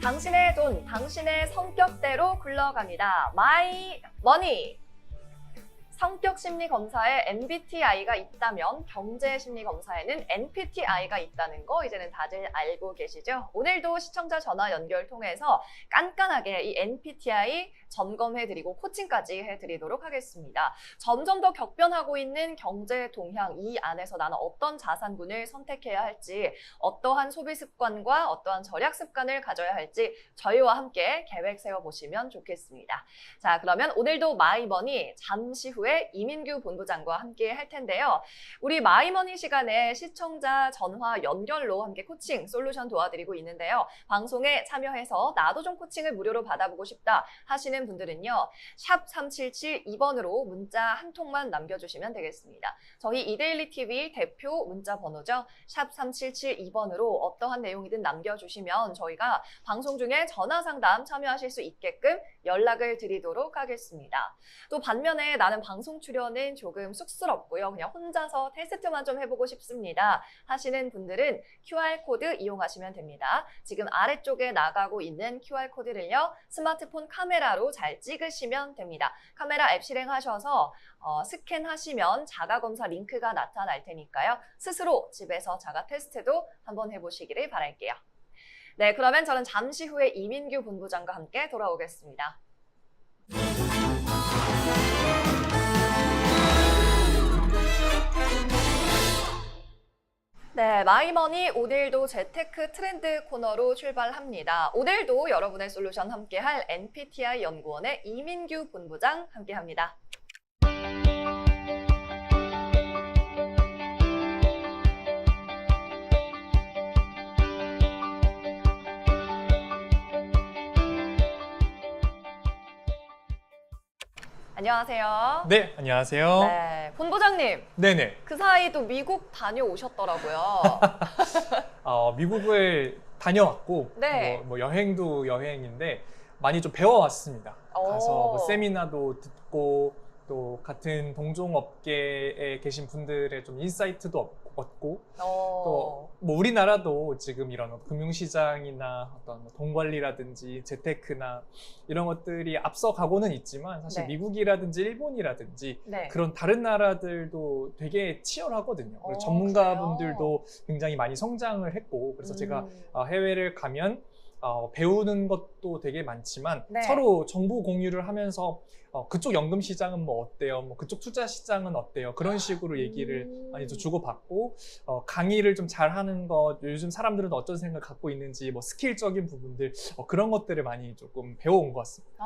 당신의 돈, 당신의 성격대로 굴러갑니다. 마이 머니. 성격 심리 검사에 MBTI가 있다면 경제 심리 검사에는 NPTI가 있다는 거 이제는 다들 알고 계시죠? 오늘도 시청자 전화 연결 통해서 깐깐하게 이 NPTI 점검해드리고 코칭까지 해드리도록 하겠습니다. 점점 더 격변하고 있는 경제 동향, 이 안에서 나는 어떤 자산군을 선택해야 할지, 어떠한 소비 습관과 어떠한 절약 습관을 가져야 할지 저희와 함께 계획 세워보시면 좋겠습니다. 자, 그러면 오늘도 마이머니 잠시 후에 이민규 본부장과 함께 할 텐데요. 우리 마이머니 시간에 시청자 전화 연결로 함께 코칭 솔루션 도와드리고 있는데요. 방송에 참여해서 나도 좀 코칭을 무료로 받아보고 싶다 하시는 분들은요. 샵 3772번으로 문자 한 통만 남겨주시면 되겠습니다. 저희 이데일리 TV 대표 문자 번호죠. 샵 3772번으로 어떠한 내용이든 남겨주시면 저희가 방송 중에 전화 상담 참여하실 수 있게끔 연락을 드리도록 하겠습니다. 또 반면에 나는 방송 출연은 조금 쑥스럽고요. 그냥 혼자서 테스트만 좀 해보고 싶습니다 하시는 분들은 QR코드 이용하시면 됩니다. 지금 아래쪽에 나가고 있는 QR코드를요. 스마트폰 카메라로 잘 찍으시면 됩니다. 카메라 앱 실행하셔서 스캔하시면 자가검사 링크가 나타날 테니까요. 스스로 집에서 자가 테스트도 한번 해보시기를 바랄게요. 네, 그러면 저는 잠시 후에 이민규 본부장과 함께 돌아오겠습니다. 네, 마이머니 오늘도 재테크 트렌드 코너로 출발합니다. 오늘도 여러분의 솔루션 함께할 NPTI 연구원의 이민규 본부장 함께합니다. 안녕하세요. 네, 안녕하세요. 네, 본부장님. 네네. 그 사이 또 미국 다녀오셨더라고요. 미국을 다녀왔고, 네. 뭐 여행도 여행인데 많이 좀 배워왔습니다. 가서 뭐 세미나도 듣고 또 같은 동종업계에 계신 분들의 좀 인사이트도 얻고 또 뭐 우리나라도 지금 이런 금융시장이나 어떤 돈 관리라든지 재테크나 이런 것들이 앞서가고는 있지만 사실 네. 미국이라든지 일본이라든지 네. 그런 다른 나라들도 되게 치열하거든요. 그리고 그래요? 전문가분들도 굉장히 많이 성장을 했고 그래서 제가 해외를 가면 배우는 것도 되게 많지만 네. 서로 정보 공유를 하면서 그쪽 연금 시장은 뭐 어때요? 뭐 그쪽 투자 시장은 어때요? 그런 식으로 얘기를 많이 좀 주고받고 강의를 좀 잘하는 것, 요즘 사람들은 어떤 생각을 갖고 있는지 뭐 스킬적인 부분들 그런 것들을 많이 조금 배워온 것 같습니다.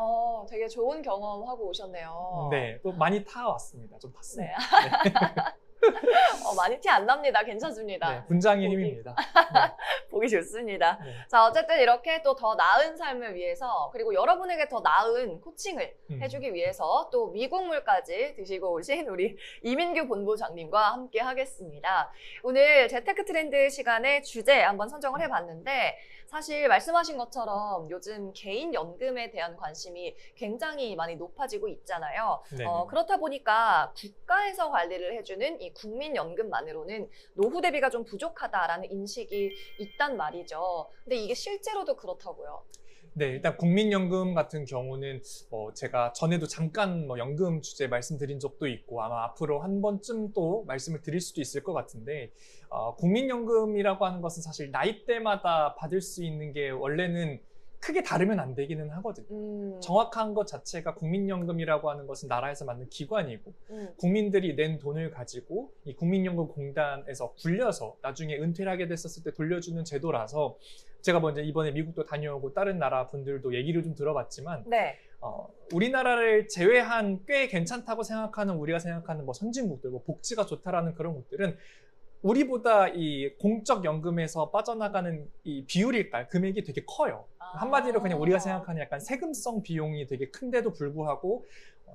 되게 좋은 경험하고 오셨네요. 네, 또 많이 타왔습니다. 좀 탔습니다. 네. 네. 많이 티 안 납니다. 괜찮습니다. 네, 분장의 보기. 힘입니다. 보기 좋습니다. 네. 자, 어쨌든 이렇게 또 더 나은 삶을 위해서 그리고 여러분에게 더 나은 코칭을 해주기 위해서 또 미국물까지 드시고 오신 우리 이민규 본부장님과 함께 하겠습니다. 오늘 재테크 트렌드 시간에 주제 한번 선정을 해봤는데 사실 말씀하신 것처럼 요즘 개인 연금에 대한 관심이 굉장히 많이 높아지고 있잖아요. 네. 그렇다 보니까 국가에서 관리를 해주는 이 국민연금만으로는 노후 대비가 좀 부족하다라는 인식이 있단 말이죠. 근데 이게 실제로도 그렇다고요. 네, 일단 국민연금 같은 경우는 제가 전에도 잠깐 연금 주제 말씀드린 적도 있고 아마 앞으로 한 번쯤 또 말씀을 드릴 수도 있을 것 같은데 국민연금이라고 하는 것은 사실 나이대마다 받을 수 있는 게 원래는 크게 다르면 안 되기는 하거든요. 정확한 것 자체가 국민연금이라고 하는 것은 나라에서 만든 기관이고 국민들이 낸 돈을 가지고 이 국민연금공단에서 굴려서 나중에 은퇴를 하게 됐었을 때 돌려주는 제도라서 제가 먼저 이번에 미국도 다녀오고 다른 나라 분들도 얘기를 좀 들어봤지만 네. 우리나라를 제외한 꽤 괜찮다고 생각하는 우리가 생각하는 뭐 선진국들, 뭐 복지가 좋다라는 그런 곳들은 우리보다 이 공적 연금에서 빠져나가는 이 비율일까요? 금액이 되게 커요. 한마디로 그냥 우리가 생각하는 약간 세금성 비용이 되게 큰데도 불구하고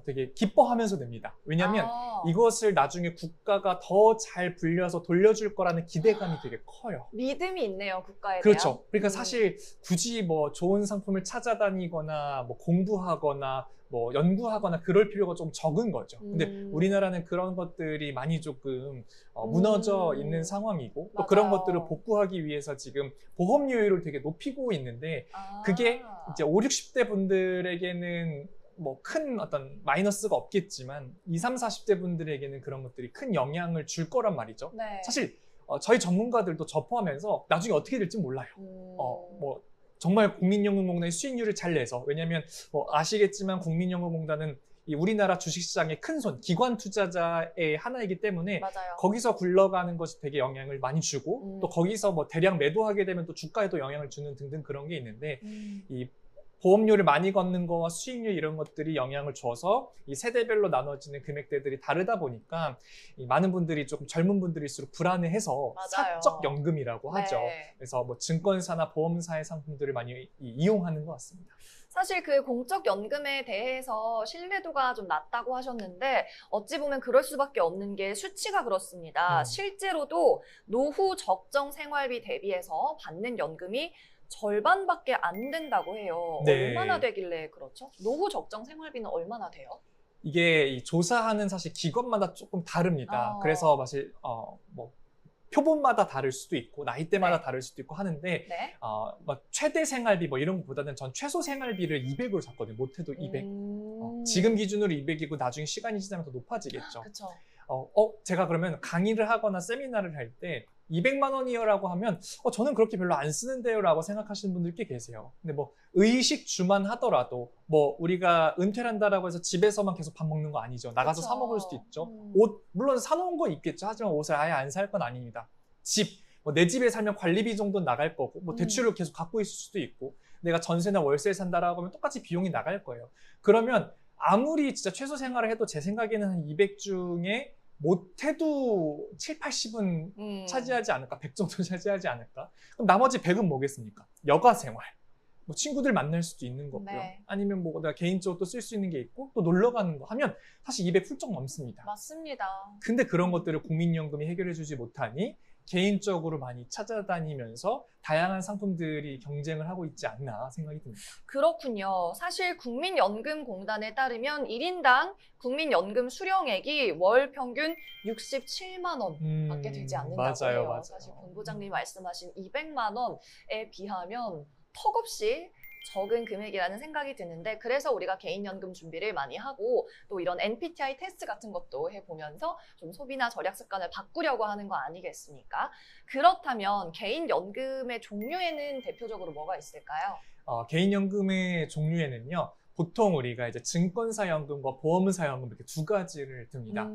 되게 기뻐하면서 냅니다. 왜냐하면 이것을 나중에 국가가 더 잘 불려서 돌려줄 거라는 기대감이 되게 커요. 믿음이 있네요, 국가에 그렇죠. 대한. 그러니까 사실 굳이 뭐 좋은 상품을 찾아다니거나 뭐 공부하거나 뭐 연구하거나 그럴 필요가 좀 적은 거죠. 근데 음. 우리나라는 그런 것들이 많이 조금 무너져 있는 상황이고 또 그런 맞아요. 것들을 복구하기 위해서 지금 보험료율을 되게 높이고 있는데 그게 이제 5, 60대 분들에게는 뭐 큰 어떤 마이너스가 없겠지만 20, 30, 40대 분들에게는 그런 것들이 큰 영향을 줄 거란 말이죠. 네. 사실 저희 전문가들도 저 포함해서 나중에 어떻게 될지 몰라요. 뭐 정말 국민연금공단의 수익률을 잘 내서, 왜냐하면 뭐 아시겠지만 국민연금공단은 이 우리나라 주식시장의 큰 손, 기관 투자자의 하나이기 때문에 맞아요. 거기서 굴러가는 것이 되게 영향을 많이 주고 또 거기서 뭐 대량 매도하게 되면 또 주가에도 영향을 주는 등등 그런 게 있는데 이 보험료를 많이 걷는 거와 수익률 이런 것들이 영향을 줘서 이 세대별로 나눠지는 금액대들이 다르다 보니까 이 많은 분들이 조금 젊은 분들일수록 불안해해서 맞아요. 사적 연금이라고 하죠. 네. 그래서 뭐 증권사나 보험사의 상품들을 많이 이용하는 것 같습니다. 사실 그 공적연금에 대해서 신뢰도가 좀 낮다고 하셨는데 어찌 보면 그럴 수밖에 없는 게 수치가 그렇습니다. 실제로도 노후 적정 생활비 대비해서 받는 연금이 절반밖에 안 된다고 해요. 네. 얼마나 되길래 그렇죠? 노후 적정 생활비는 얼마나 돼요? 이게 이 조사하는 사실 기관마다 조금 다릅니다. 아. 그래서 사실 뭐 표본마다 다를 수도 있고 나이대마다 네. 다를 수도 있고 하는데 네. 뭐 최대 생활비 뭐 이런 것보다는 전 최소 생활비를 200으로 잡거든요. 못해도 200. 지금 기준으로 200이고 나중에 시간이 지나면 더 높아지겠죠. 그렇죠. 제가 그러면 강의를 하거나 세미나를 할 때 200만 원이요라고 하면 저는 그렇게 별로 안 쓰는데요 라고 생각하시는 분들 꽤 계세요. 근데 뭐 의식주만 하더라도 뭐 우리가 은퇴를 한다라고 해서 집에서만 계속 밥 먹는 거 아니죠. 나가서 그쵸. 사 먹을 수도 있죠. 옷 물론 사놓은 거 있겠죠. 하지만 옷을 아예 안 살 건 아닙니다. 집, 뭐 내 집에 살면 관리비 정도는 나갈 거고 뭐 대출을 계속 갖고 있을 수도 있고 내가 전세나 월세를 산다라고 하면 똑같이 비용이 나갈 거예요. 그러면 아무리 진짜 최소 생활을 해도 제 생각에는 한 200 중에 못해도 7, 80은 차지하지 않을까? 100 정도 차지하지 않을까? 그럼 나머지 100은 뭐겠습니까? 여가 생활. 뭐 친구들 만날 수도 있는 거고요. 네. 아니면 뭐 내가 개인적으로 또 쓸 수 있는 게 있고 또 놀러 가는 거 하면 사실 200 훌쩍 넘습니다. 맞습니다. 근데 그런 것들을 국민연금이 해결해 주지 못하니 개인적으로 많이 찾아다니면서 다양한 상품들이 경쟁을 하고 있지 않나 생각이 듭니다. 그렇군요. 사실 국민연금공단에 따르면 1인당 국민연금 수령액이 월 평균 67만 원밖에 되지 않는다고 맞아요, 해요. 맞아요. 사실 본부장님이 말씀하신 200만 원에 비하면 턱없이 적은 금액이라는 생각이 드는데 그래서 우리가 개인연금 준비를 많이 하고 또 이런 MBTI 테스트 같은 것도 해보면서 좀 소비나 절약 습관을 바꾸려고 하는 거 아니겠습니까? 그렇다면 개인연금의 종류에는 대표적으로 뭐가 있을까요? 개인연금의 종류에는요. 보통 우리가 이제 증권사 연금과 보험사 연금 이렇게 두 가지를 듭니다.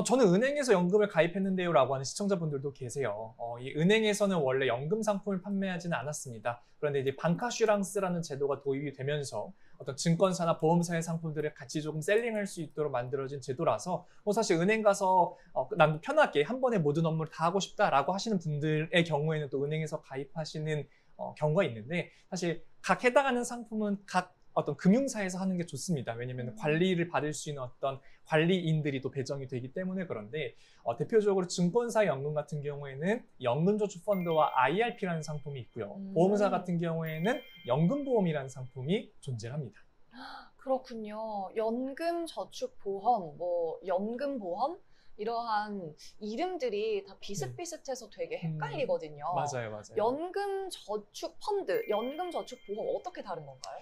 저는 은행에서 연금을 가입했는데요 라고 하는 시청자분들도 계세요. 이 은행에서는 원래 연금 상품을 판매하지는 않았습니다. 그런데 이제 방카슈랑스라는 제도가 도입이 되면서 어떤 증권사나 보험사의 상품들을 같이 조금 셀링할 수 있도록 만들어진 제도라서 사실 은행 가서 난 편하게 한 번에 모든 업무를 다 하고 싶다라고 하시는 분들의 경우에는 또 은행에서 가입하시는 경우가 있는데 사실 각 해당하는 상품은 각 어떤 금융사에서 하는 게 좋습니다. 왜냐하면 관리를 받을 수 있는 어떤 관리인들이 또 배정이 되기 때문에 그런데 대표적으로 증권사 연금 같은 경우에는 연금저축펀드와 IRP라는 상품이 있고요. 보험사 같은 경우에는 연금보험이라는 상품이 존재합니다. 그렇군요. 연금저축보험, 뭐 연금보험 이러한 이름들이 다 비슷비슷해서 되게 헷갈리거든요. 맞아요, 맞아요. 연금저축펀드, 연금저축보험 어떻게 다른 건가요?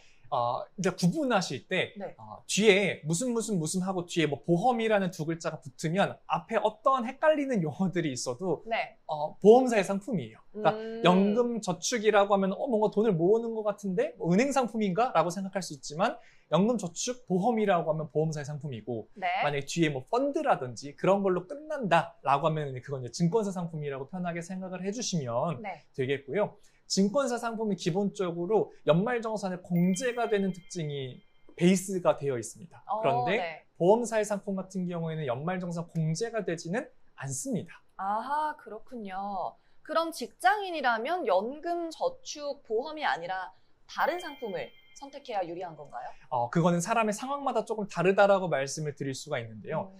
이제 구분하실 때 네. 뒤에 무슨 하고 뒤에 뭐 보험이라는 두 글자가 붙으면 앞에 어떤 헷갈리는 용어들이 있어도 네. 보험사의 상품이에요. 그러니까 연금저축이라고 하면 뭔가 돈을 모으는 것 같은데 은행 상품인가? 라고 생각할 수 있지만 연금저축보험이라고 하면 보험사의 상품이고 네. 만약에 뒤에 뭐 펀드라든지 그런 걸로 끝난다라고 하면 그건 이제 증권사 상품이라고 편하게 생각을 해주시면 네. 되겠고요. 증권사 상품은 기본적으로 연말정산에 공제가 되는 특징이 베이스가 되어 있습니다. 그런데 네. 보험사의 상품 같은 경우에는 연말정산 공제가 되지는 않습니다. 아하, 그렇군요. 그럼 직장인이라면 연금저축보험이 아니라 다른 상품을 선택해야 유리한 건가요? 그거는 사람의 상황마다 조금 다르다라고 말씀을 드릴 수가 있는데요.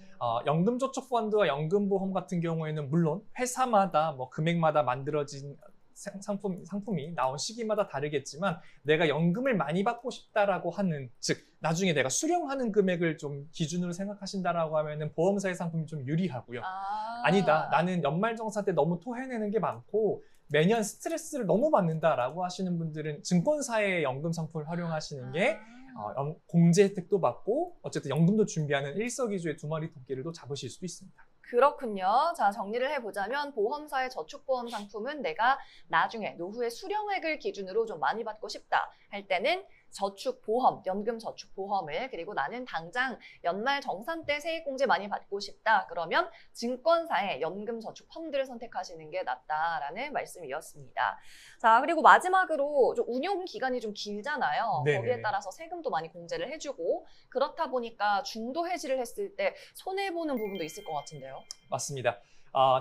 연금저축펀드와 연금보험 같은 경우에는 물론 회사마다 뭐 금액마다 만들어진 상품이 나온 시기마다 다르겠지만 내가 연금을 많이 받고 싶다라고 하는, 즉 나중에 내가 수령하는 금액을 좀 기준으로 생각하신다라고 하면은 보험사의 상품이 좀 유리하고요. 아니다, 나는 연말정산 때 너무 토해내는 게 많고 매년 스트레스를 너무 받는다라고 하시는 분들은 증권사의 연금 상품을 활용하시는 게 공제 혜택도 받고 어쨌든 연금도 준비하는 일석이조의 두 마리 토끼를 또 잡으실 수도 있습니다. 그렇군요. 자, 정리를 해보자면 보험사의 저축보험 상품은 내가 나중에 노후에 수령액을 기준으로 좀 많이 받고 싶다 할 때는 저축보험, 연금저축보험을, 그리고 나는 당장 연말 정산 때 세액공제 많이 받고 싶다 그러면 증권사의 연금저축펀드를 선택하시는 게 낫다라는 말씀이었습니다. 자, 그리고 마지막으로 좀 운용 기간이 좀 길잖아요. 네네네. 거기에 따라서 세금도 많이 공제를 해주고 그렇다 보니까 중도 해지를 했을 때 손해보는 부분도 있을 것 같은데요. 맞습니다.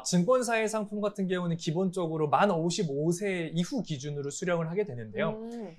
증권사의 상품 같은 경우는 기본적으로 만 55세 이후 기준으로 수령을 하게 되는데요.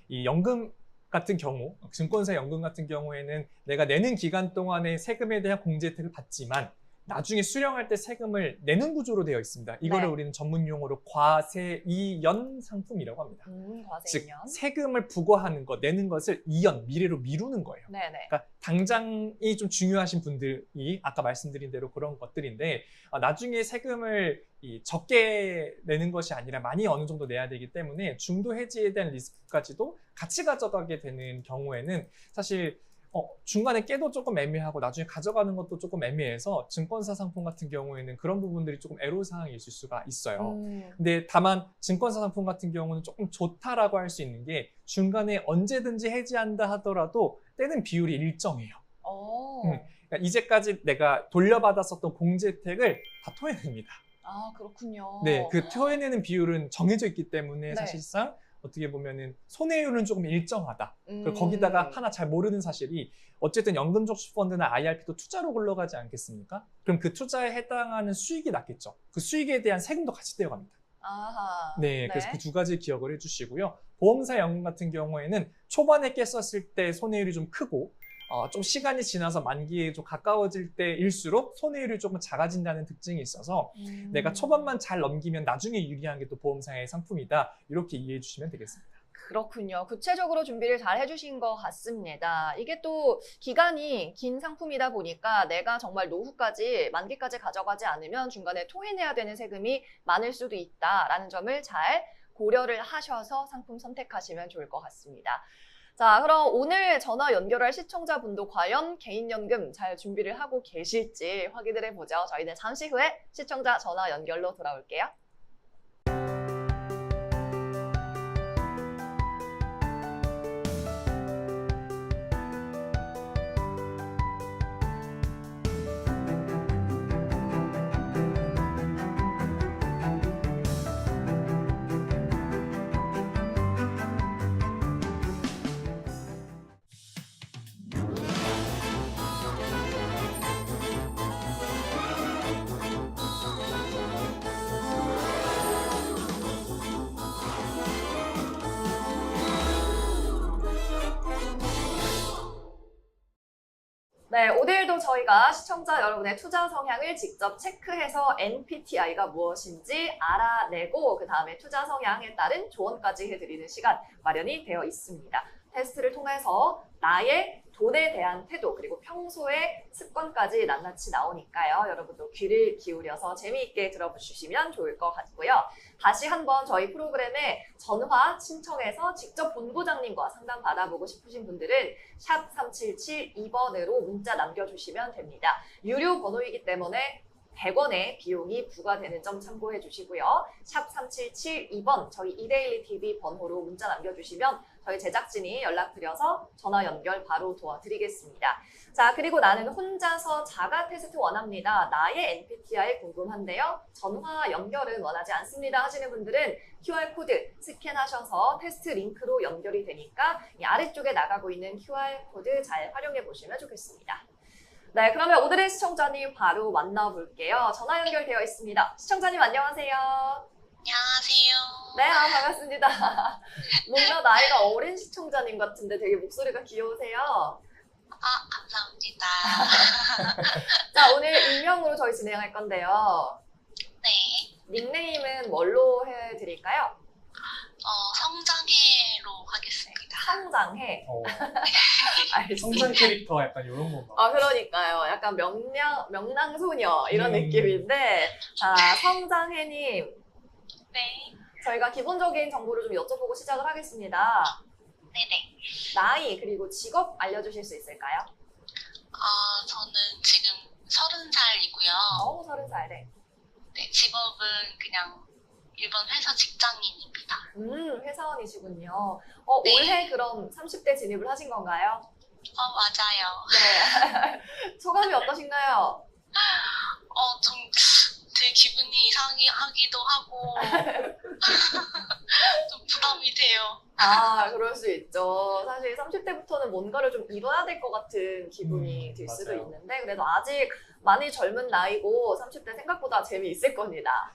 이 연금 같은 경우, 증권사 연금 같은 경우에는 내가 내는 기간 동안에 세금에 대한 공제 혜택을 받지만 나중에 수령할 때 세금을 내는 구조로 되어 있습니다. 이거를 네. 우리는 전문 용어로 과세이연 상품이라고 합니다. 즉 과세이연. 세금을 부과하는 것, 내는 것을 이연, 미래로 미루는 거예요. 네네. 그러니까 당장이 좀 중요하신 분들이 아까 말씀드린 대로 그런 것들인데 나중에 세금을 적게 내는 것이 아니라 많이 어느 정도 내야 되기 때문에 중도 해지에 대한 리스크까지도 같이 가져가게 되는 경우에는 사실 중간에 깨도 조금 애매하고 나중에 가져가는 것도 조금 애매해서 증권사 상품 같은 경우에는 그런 부분들이 조금 애로사항이 있을 수가 있어요. 근데 다만 증권사 상품 같은 경우는 조금 좋다라고 할 수 있는 게 중간에 언제든지 해지한다 하더라도 떼는 비율이 일정해요. 그러니까 이제까지 내가 돌려받았었던 공제 혜택을 다 토해냅니다. 아, 그렇군요. 네, 그 토해내는 비율은 정해져 있기 때문에 네. 사실상 어떻게 보면은 손해율은 조금 일정하다. 그리고 거기다가 하나 잘 모르는 사실이 어쨌든 연금저축펀드나 IRP도 투자로 굴러가지 않겠습니까? 그럼 그 투자에 해당하는 수익이 낮겠죠. 그 수익에 대한 세금도 같이 떼어갑니다. 아하. 네, 그래서 그 두 가지 기억을 해주시고요. 보험사 연금 같은 경우에는 초반에 깼었을 때 손해율이 좀 크고 좀 시간이 지나서 만기에 좀 가까워질 때일수록 손해율이 조금 작아진다는 특징이 있어서 내가 초반만 잘 넘기면 나중에 유리한 게 또 보험사의 상품이다. 이렇게 이해해 주시면 되겠습니다. 그렇군요. 구체적으로 준비를 잘 해주신 것 같습니다. 이게 또 기간이 긴 상품이다 보니까 내가 정말 노후까지, 만기까지 가져가지 않으면 중간에 토해내야 되는 세금이 많을 수도 있다라는 점을 잘 고려를 하셔서 상품 선택하시면 좋을 것 같습니다. 자, 그럼 오늘 전화 연결할 시청자분도 과연 개인연금 잘 준비를 하고 계실지 확인을 해보죠. 저희는 잠시 후에 시청자 전화 연결로 돌아올게요. 네, 오늘도 저희가 시청자 여러분의 투자 성향을 직접 체크해서 MBTI가 무엇인지 알아내고 그 다음에 투자 성향에 따른 조언까지 해드리는 시간 마련이 되어 있습니다. 테스트를 통해서 나의 돈에 대한 태도 그리고 평소의 습관까지 낱낱이 나오니까요. 여러분도 귀를 기울여서 재미있게 들어주시면 좋을 것 같고요. 다시 한번 저희 프로그램에 전화 신청해서 직접 본부장님과 상담 받아보고 싶으신 분들은 샵 3772번으로 문자 남겨주시면 됩니다. 유료 번호이기 때문에 100원의 비용이 부과되는 점 참고해 주시고요. 샵 3772번 저희 이데일리 TV 번호로 문자 남겨주시면 저희 제작진이 연락드려서 전화 연결 바로 도와드리겠습니다. 자, 그리고 나는 혼자서 자가 테스트 원합니다. 나의 MBTI 궁금한데요. 전화 연결은 원하지 않습니다 하시는 분들은 QR코드 스캔하셔서 테스트 링크로 연결이 되니까 이 아래쪽에 나가고 있는 QR코드 잘 활용해 보시면 좋겠습니다. 네, 그러면 오늘의 시청자님 바로 만나볼게요. 전화 연결되어 있습니다. 시청자님 안녕하세요. 안녕하세요. 네, 반갑습니다. 뭔가 나이가 어린 시청자님 같은데 되게 목소리가 귀여우세요. 감사합니다. 자, 오늘 익명으로 저희 진행할 건데요. 네. 닉네임은 뭘로 해드릴까요? 성장해로 하겠습니다. 성장해. 알겠습니다. 성장 캐릭터 약간 이런 건가? 그러니까요. 약간 명랑소녀 이런 음. 느낌인데, 자, 성장해님. 네. 저희가 기본적인 정보를 좀 여쭤보고 시작을 하겠습니다. 네네. 나이, 그리고 직업 알려주실 수 있을까요? 저는 지금 30살이고요. 30살, 네. 네, 직업은 그냥 일반 회사 직장인입니다. 회사원이시군요. 네. 올해 그럼 30대 진입을 하신 건가요? 맞아요. 네. 소감이 어떠신가요? 좀 되게 기분이 이상하기도 하고 좀 부담이 돼요. 그럴 수 있죠. 사실 30대부터는 뭔가를 좀 이뤄야 될 것 같은 기분이 들 수도 맞아요. 있는데, 그래도 아직 많이 젊은 나이고 30대 생각보다 재미있을 겁니다.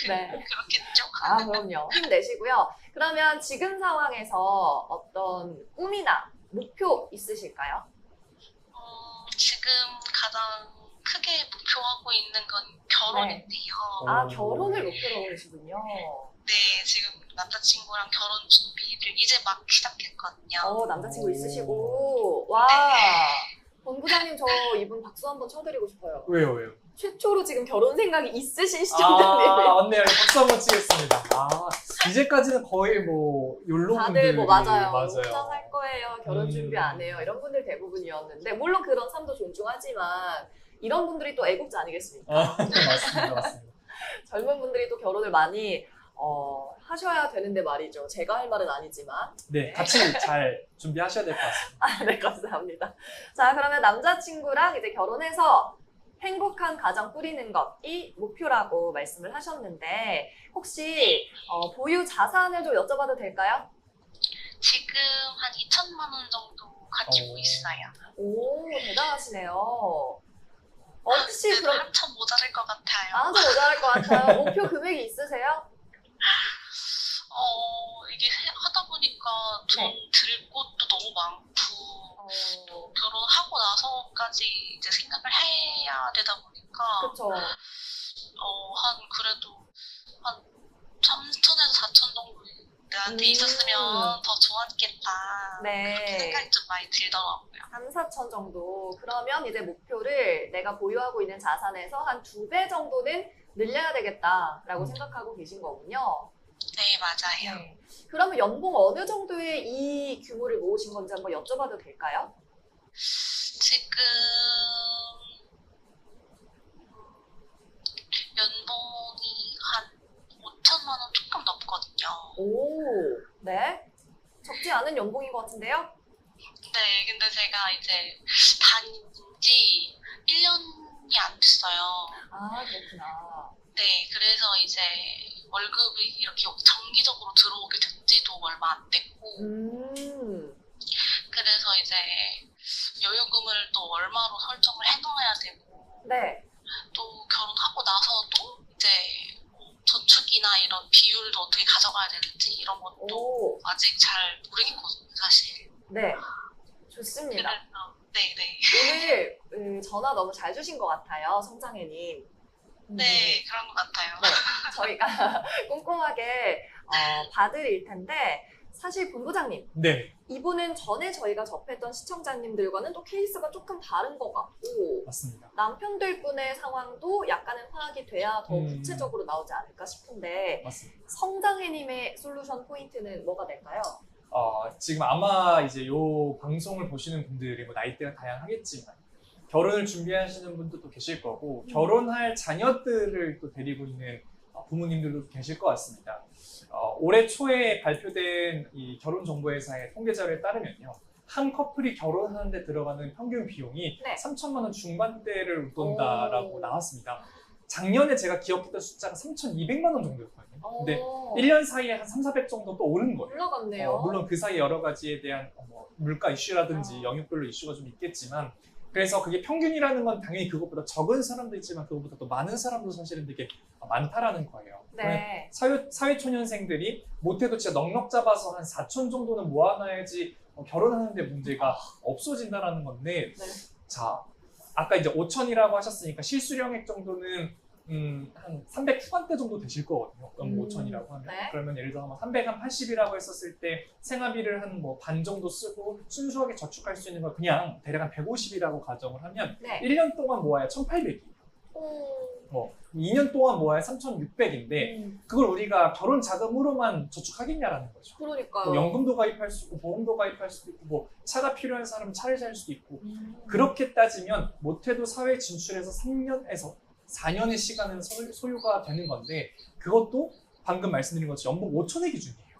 네. 그렇겠죠. 그럼요. 힘내시고요. 그러면 지금 상황에서 어떤 꿈이나 목표 있으실까요? 지금 가장 크게 목표하고 있는 건 결혼인데요. 결혼을 목표로 하시군요. 네, 지금 남자친구랑 결혼 준비를 이제 막 시작했거든요. 남자친구 있으시고. 와. 본부장님, 저 이분 박수 한번 쳐드리고 싶어요. 왜요? 최초로 지금 결혼 생각이 있으신 시청자님이. 맞네요. 박수 한번 치겠습니다. 이제까지는 거의 뭐 욜로 다들 분들이 맞아요. 맞아요. 혼자 살 거예요. 결혼 준비 안 해요. 이런 분들 대부분이었는데, 물론 그런 삶도 존중하지만 이런 분들이 또 애국자 아니겠습니까? 맞습니다. 젊은 분들이 또 결혼을 많이 하셔야 되는데 말이죠. 제가 할 말은 아니지만. 네, 같이 잘 준비하셔야 될 것 같습니다. 네, 감사합니다. 자, 그러면 남자친구랑 이제 결혼해서 행복한 가정 꾸리는 것이 목표라고 말씀을 하셨는데, 혹시 보유 자산을 좀 여쭤봐도 될까요? 지금 한 2천만 원 정도 가지고 있어요. 오, 대단하시네요. 혹시 그럼 한참 모자랄 것 같아요. 나한테 모자랄 것 같아요. 목표 금액이 있으세요? 이게 하다 보니까 돈 네. 들 곳도 너무 많고 또 결혼하고 나서까지 이제 생각을 해야 되다 보니까 그렇죠. 그래도 한 3천에서 4천 정도 내한테 있었으면 더 좋았겠다. 그렇게 네. 생각이 좀 많이 들더라고요. 3, 4천 정도. 그러면 이제 목표를 내가 보유하고 있는 자산에서 한 2배 정도는 늘려야 되겠다라고 생각하고 계신 거군요. 네, 맞아요. 네. 그러면 연봉 어느 정도의 이 규모를 모으신 건지 한번 여쭤봐도 될까요? 지금 연봉이 한 5천만 원 조금 넘거든요. 오, 네. 적지 않은 연봉인 것 같은데요? 네, 근데 제가 이제 다닌 지 1년이 안 됐어요. 그렇구나. 네, 그래서 이제 월급이 이렇게 정기적으로 들어오게 된 지도 얼마 안 됐고, 그래서 이제 여유금을 또 얼마로 설정을 해놓아야 되고, 네. 또 결혼하고 나서도 이제 저축이나 이런 비율도 어떻게 가져가야 되는지 이런 것도 아직 잘 모르겠거든요, 사실. 네. 좋습니다. 네네. 오늘 전화 너무 잘 주신 것 같아요, 성장혜님. 네, 그런 것 같아요. 네, 저희가 꼼꼼하게 봐드릴 텐데, 사실 본부장님, 네, 이분은 전에 저희가 접했던 시청자님들과는 또 케이스가 조금 다른 것 같고, 맞습니다. 남편들 분의 상황도 약간은 파악이 돼야 더 구체적으로 나오지 않을까 싶은데, 맞습니다. 성장혜님의 솔루션 포인트는 뭐가 될까요? 지금 아마 이제 요 방송을 보시는 분들이 뭐 나이대가 다양하겠지만 결혼을 준비하시는 분들도 계실 거고 결혼할 자녀들을 또 데리고 있는 부모님들도 계실 것 같습니다. 올해 초에 발표된 이 결혼정보회사의 통계자료에 따르면요. 한 커플이 결혼하는 데 들어가는 평균 비용이 네. 3천만 원 중반대를 웃돈다라고 나왔습니다. 작년에 제가 기억했던 숫자가 3,200만 원 정도였거든요. 근데 1년 사이에 한 3, 400 정도 또 오른 거예요. 올라갔네요. 물론 그 사이 여러 가지에 대한 물가 이슈라든지 영역별로 이슈가 좀 있겠지만 그래서 그게 평균이라는 건 당연히 그것보다 적은 사람도 있지만 그것보다 또 많은 사람도 사실은 되게 많다라는 거예요. 네. 사회초년생들이 못해도 진짜 넉넉 잡아서 한 4천 정도는 모아놔야지 결혼하는데 문제가 없어진다라는 건데 네. 자 아까 이제 5천이라고 하셨으니까 실수령액 정도는 한 300 후반대 정도 되실 거거든요. 연봉 5천이라고 하면. 네. 그러면 예를 들어서 380이라고 했었을 때 생활비를 한 뭐 반 정도 쓰고 순수하게 저축할 수 있는 걸 그냥 대략 한 150이라고 가정을 하면 네. 1년 동안 모아야 1,800이에요. 2년 동안 모아야 3,600인데 그걸 우리가 결혼 자금으로만 저축하겠냐라는 거죠. 그러니까요. 뭐 연금도 가입할 수 있고 보험도 가입할 수도 있고 뭐 차가 필요한 사람은 차를 살 수도 있고 그렇게 따지면 못해도 사회 진출해서 3년에서 4년의 시간은 소요가 되는 건데 그것도 방금 말씀드린 것처럼 연봉 5천의 기준이에요.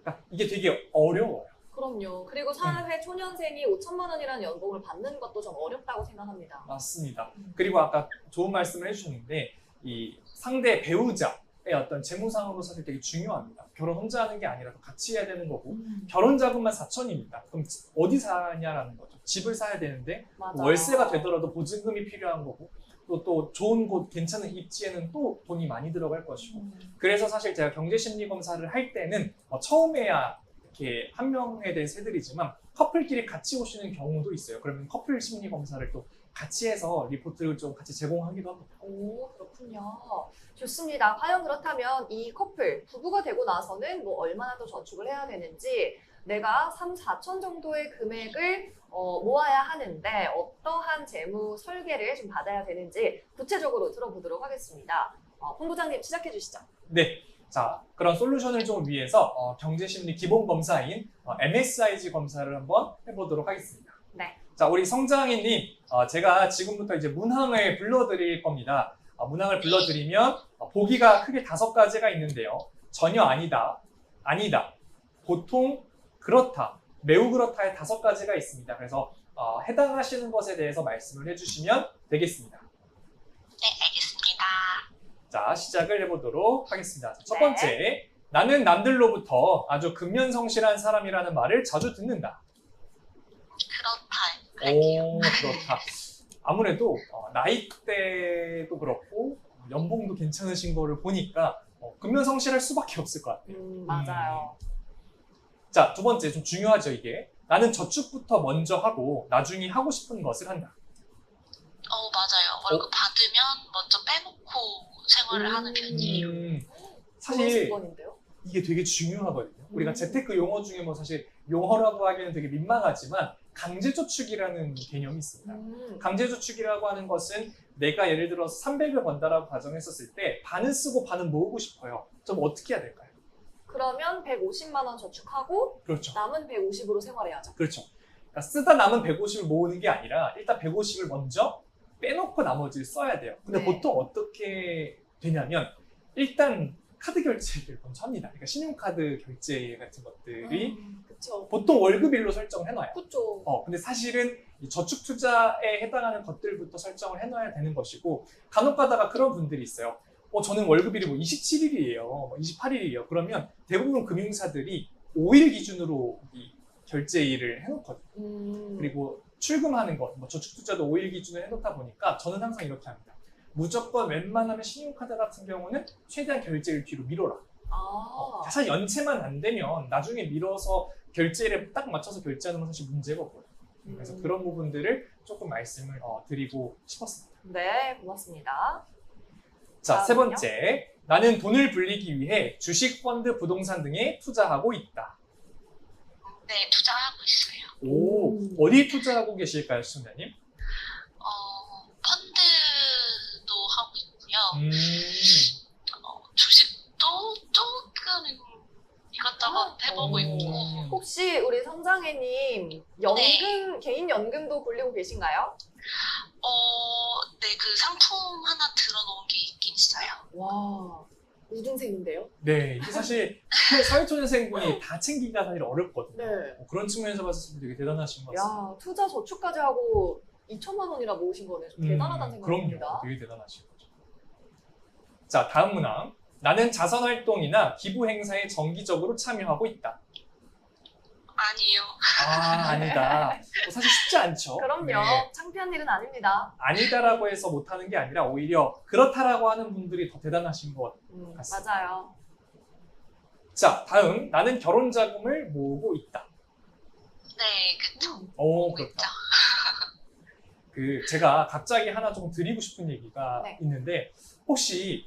그러니까 이게 되게 어려워요. 그럼요. 그리고 사회 초년생이 5천만 원이라는 연봉을 받는 것도 좀 어렵다고 생각합니다. 맞습니다. 그리고 아까 좋은 말씀을 해주셨는데 이 상대 배우자의 어떤 재무상으로 사실 되게 중요합니다. 결혼 혼자 하는 게 아니라 같이 해야 되는 거고 결혼 자금만 4천입니다. 그럼 어디 사냐라는 거죠. 집을 사야 되는데 맞아요. 월세가 되더라도 보증금이 필요한 거고 또 좋은 곳 괜찮은 입지에는 또 돈이 많이 들어갈 것이고 그래서 사실 제가 경제심리검사를 할 때는 처음에야 이렇게 한 명에 대해서 해드리지만 커플끼리 같이 오시는 경우도 있어요. 그러면 커플 심리 검사를 또 같이 해서 리포트를 좀 같이 제공하기도 합니다. 오, 그렇군요. 좋습니다. 과연 그렇다면 이 커플, 부부가 되고 나서는 뭐 얼마나 더 저축을 해야 되는지 내가 3, 4천 정도의 금액을 모아야 하는데 어떠한 재무 설계를 좀 받아야 되는지 구체적으로 들어보도록 하겠습니다. 본부장님 시작해 주시죠. 네. 자, 그런 솔루션을 좀 위해서 경제심리 기본 검사인 MSIG 검사를 한번 해보도록 하겠습니다. 네. 자, 우리 성장희님, 제가 지금부터 이제 문항을 불러드릴 겁니다. 문항을 불러드리면 보기가 크게 5가지가 있는데요. 전혀 아니다, 아니다, 보통, 그렇다, 매우 그렇다의 5가지가 있습니다. 그래서 해당하시는 것에 대해서 말씀을 해주시면 되겠습니다. 네, 알겠습니다. 자, 시작을 해보도록 하겠습니다. 첫 네. 번째, 나는 남들로부터 아주 근면성실한 사람이라는 말을 자주 듣는다. 그렇다 할게요. 오, 그렇다. 아무래도 나이대도 그렇고 연봉도 괜찮으신 거를 보니까 근면성실할 수밖에 없을 것 같아요. 맞아요. 자, 두 번째, 좀 중요하죠, 이게. 나는 저축부터 먼저 하고 나중에 하고 싶은 것을 한다. 맞아요. 월급 받으면 먼저 빼놓고 생활을 하는 편이에요. 사실 50번인데요? 이게 되게 중요하거든요. 우리가 재테크 용어 중에 뭐 사실 용어라고 하기에는 되게 민망하지만 강제저축이라는 개념이 있습니다. 강제저축이라고 하는 것은 내가 예를 들어서 300을 번다라고 가정했었을 때 반은 쓰고 반은 모으고 싶어요. 좀 어떻게 해야 될까요? 그러면 150만 원 저축하고 그렇죠. 남은 150으로 생활해야죠. 그렇죠. 그러니까 쓰다 남은 150을 모으는 게 아니라 일단 150을 먼저 빼놓고 나머지를 써야 돼요. 근데 네. 보통 어떻게 되냐면 일단 카드 결제를 먼저 합니다. 그러니까 신용카드 결제 같은 것들이 그렇죠. 보통 월급일로 설정을 해놔요. 그렇죠. 근데 사실은 이 저축 투자에 해당하는 것들부터 설정을 해놔야 되는 것이고 간혹 가다가 그런 분들이 있어요. 저는 월급일이 뭐 27일이에요. 뭐 28일이에요. 그러면 대부분 금융사들이 5일 기준으로 이 결제일을 해놓거든요. 그리고 출금하는 것, 뭐 저축 투자도 5일 기준으로 해놓다 보니까 저는 항상 이렇게 합니다. 무조건 웬만하면 신용카드 같은 경우는 최대한 결제일 뒤로 미뤄라. 사실 연체만 안 되면 나중에 미뤄서 결제일에 딱 맞춰서 결제하는 건 사실 문제가 없고요. 그래서 그런 부분들을 조금 말씀을 드리고 싶었습니다. 네, 고맙습니다. 자, 세 다음은요? 번째. 나는 돈을 불리기 위해 주식, 펀드, 부동산 등에 투자하고 있다. 네, 투자하고 있어요. 오, 어디에 투자하고 계실까요, 시청자님? 펀드도 하고 있고요. 주식도 조금 이것저것 해보고 있고. 혹시 우리 성장혜님 연금, 개인 연금도 굴리고 계신가요? 네, 그 상품 하나 들어놓은 게 있긴 있어요. 와, 우등생인데요? 네, 이게 사실 사회초년생분이 다 챙기기가 사실 어렵거든요. 네. 그런 측면에서 봤을 때 되게 대단하신 것 같습니다. 야, 투자 저축까지 하고 2천만 원이나 모으신 거네. 좀 대단하다는 생각입니다. 그럼요. 되게 대단하신 거죠. 자, 다음 문항. 나는 자선활동이나 기부 행사에 정기적으로 참여하고 있다. 아니요. 아니다. 사실 쉽지 않죠. 그럼요. 네. 창피한 일은 아닙니다. 아니다라고 해서 못하는 게 아니라 오히려 그렇다라고 하는 분들이 더 대단하신 것 같습니다. 맞아요. 자, 다음. 나는 결혼 자금을 모으고 있다. 네, 그쵸. 오, 모으고 그렇다. 있죠. 제가 갑자기 하나 좀 드리고 싶은 얘기가 네. 있는데 혹시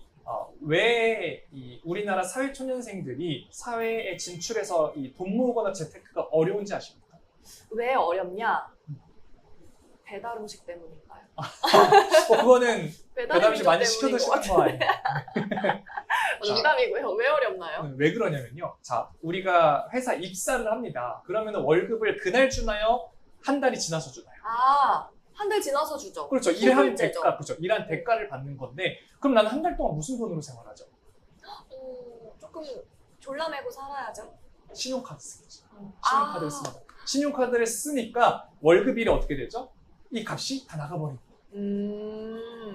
왜 이 우리나라 사회초년생들이 사회에 진출해서 이 돈 모으거나 재테크가 어려운지 아십니까? 왜 어렵냐? 배달 음식 때문인가요? 그거는 배달 음식 많이 때문인 시켜 것 드시는 거 아니에요? 농담이고요. 왜 어렵나요? 왜 그러냐면요. 자, 우리가 회사 입사를 합니다. 그러면 월급을 그날 주나요? 한 달이 지나서 주나요? 아, 한 달 지나서 주죠. 그렇죠. 일한 소불제죠. 대가, 그렇죠. 일한 대가를 받는 건데, 그럼 나는 한 달 동안 무슨 돈으로 생활하죠? 조금 졸라매고 살아야죠. 신용카드 쓰겠죠. 아. 신용카드를 씁니다. 신용카드를 쓰니까 월급일이 어떻게 되죠? 이 값이 다 나가버리고.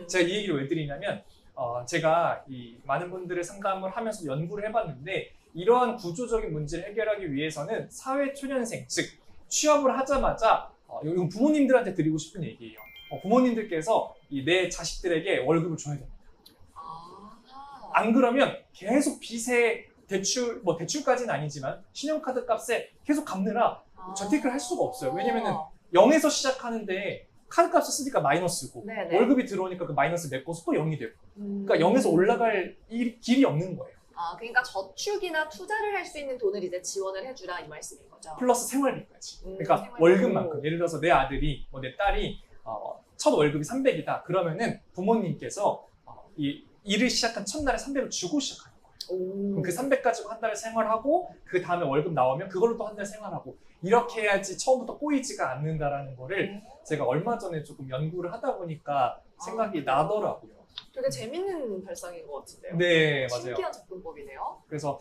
제가 이 얘기를 왜 드리냐면, 제가 이 많은 분들을 상담을 하면서 연구를 해봤는데, 이러한 구조적인 문제를 해결하기 위해서는 사회초년생, 즉 취업을 하자마자 이건 부모님들한테 드리고 싶은 얘기예요. 부모님들께서 내 자식들에게 월급을 줘야 됩니다. 안 그러면 계속 빚에 대출까지는 아니지만 신용카드 값에 계속 갚느라 재테크를 할 수가 없어요. 왜냐면은 0에서 시작하는데 카드 값을 쓰니까 마이너스고 네네. 월급이 들어오니까 그 마이너스 메꿔서 또 0이 되고 그러니까 0에서 올라갈 길이 없는 거예요. 그러니까 저축이나 투자를 할 수 있는 돈을 이제 지원을 해주라 이 말씀인 거죠. 플러스 생활비까지. 그러니까 생활비. 월급만큼. 예를 들어서 내 아들이 내 딸이 첫 월급이 300이다. 그러면은 부모님께서 이 일을 시작한 첫날에 300을 주고 시작하는 거예요. 그럼 그 300 가지고 한 달을 생활하고 그 다음에 월급 나오면 그걸로 또 한 달 생활하고 이렇게 해야지 처음부터 꼬이지가 않는다라는 거를 제가 얼마 전에 조금 연구를 하다 보니까 생각이 나더라고요. 되게 재밌는 발상인 것 같은데요. 네, 맞아요. 신기한 접근법이네요. 그래서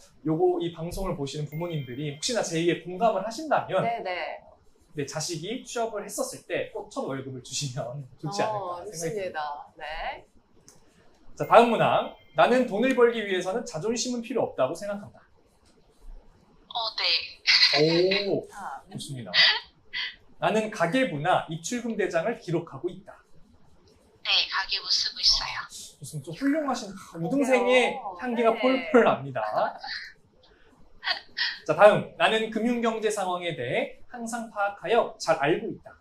이 방송을 보시는 부모님들이 혹시나 제 얘기에 공감을 하신다면 네네. 내 자식이 취업을 했었을 때 꼭 첫 월급을 주시면 좋지 않을까 생각이 듭니다. 좋습니다. 네. 자, 다음 문항. 나는 돈을 벌기 위해서는 자존심은 필요 없다고 생각한다. 네. 오, 자, 좋습니다. 나는 가계부나 입출금 대장을 기록하고 있다. 네, 가계부 쓰고 있어요. 무슨 좀 훌륭하신 우등생의 향기가 네. 폴폴 납니다. 자, 다음. 나는 금융경제 상황에 대해 항상 파악하여 잘 알고 있다.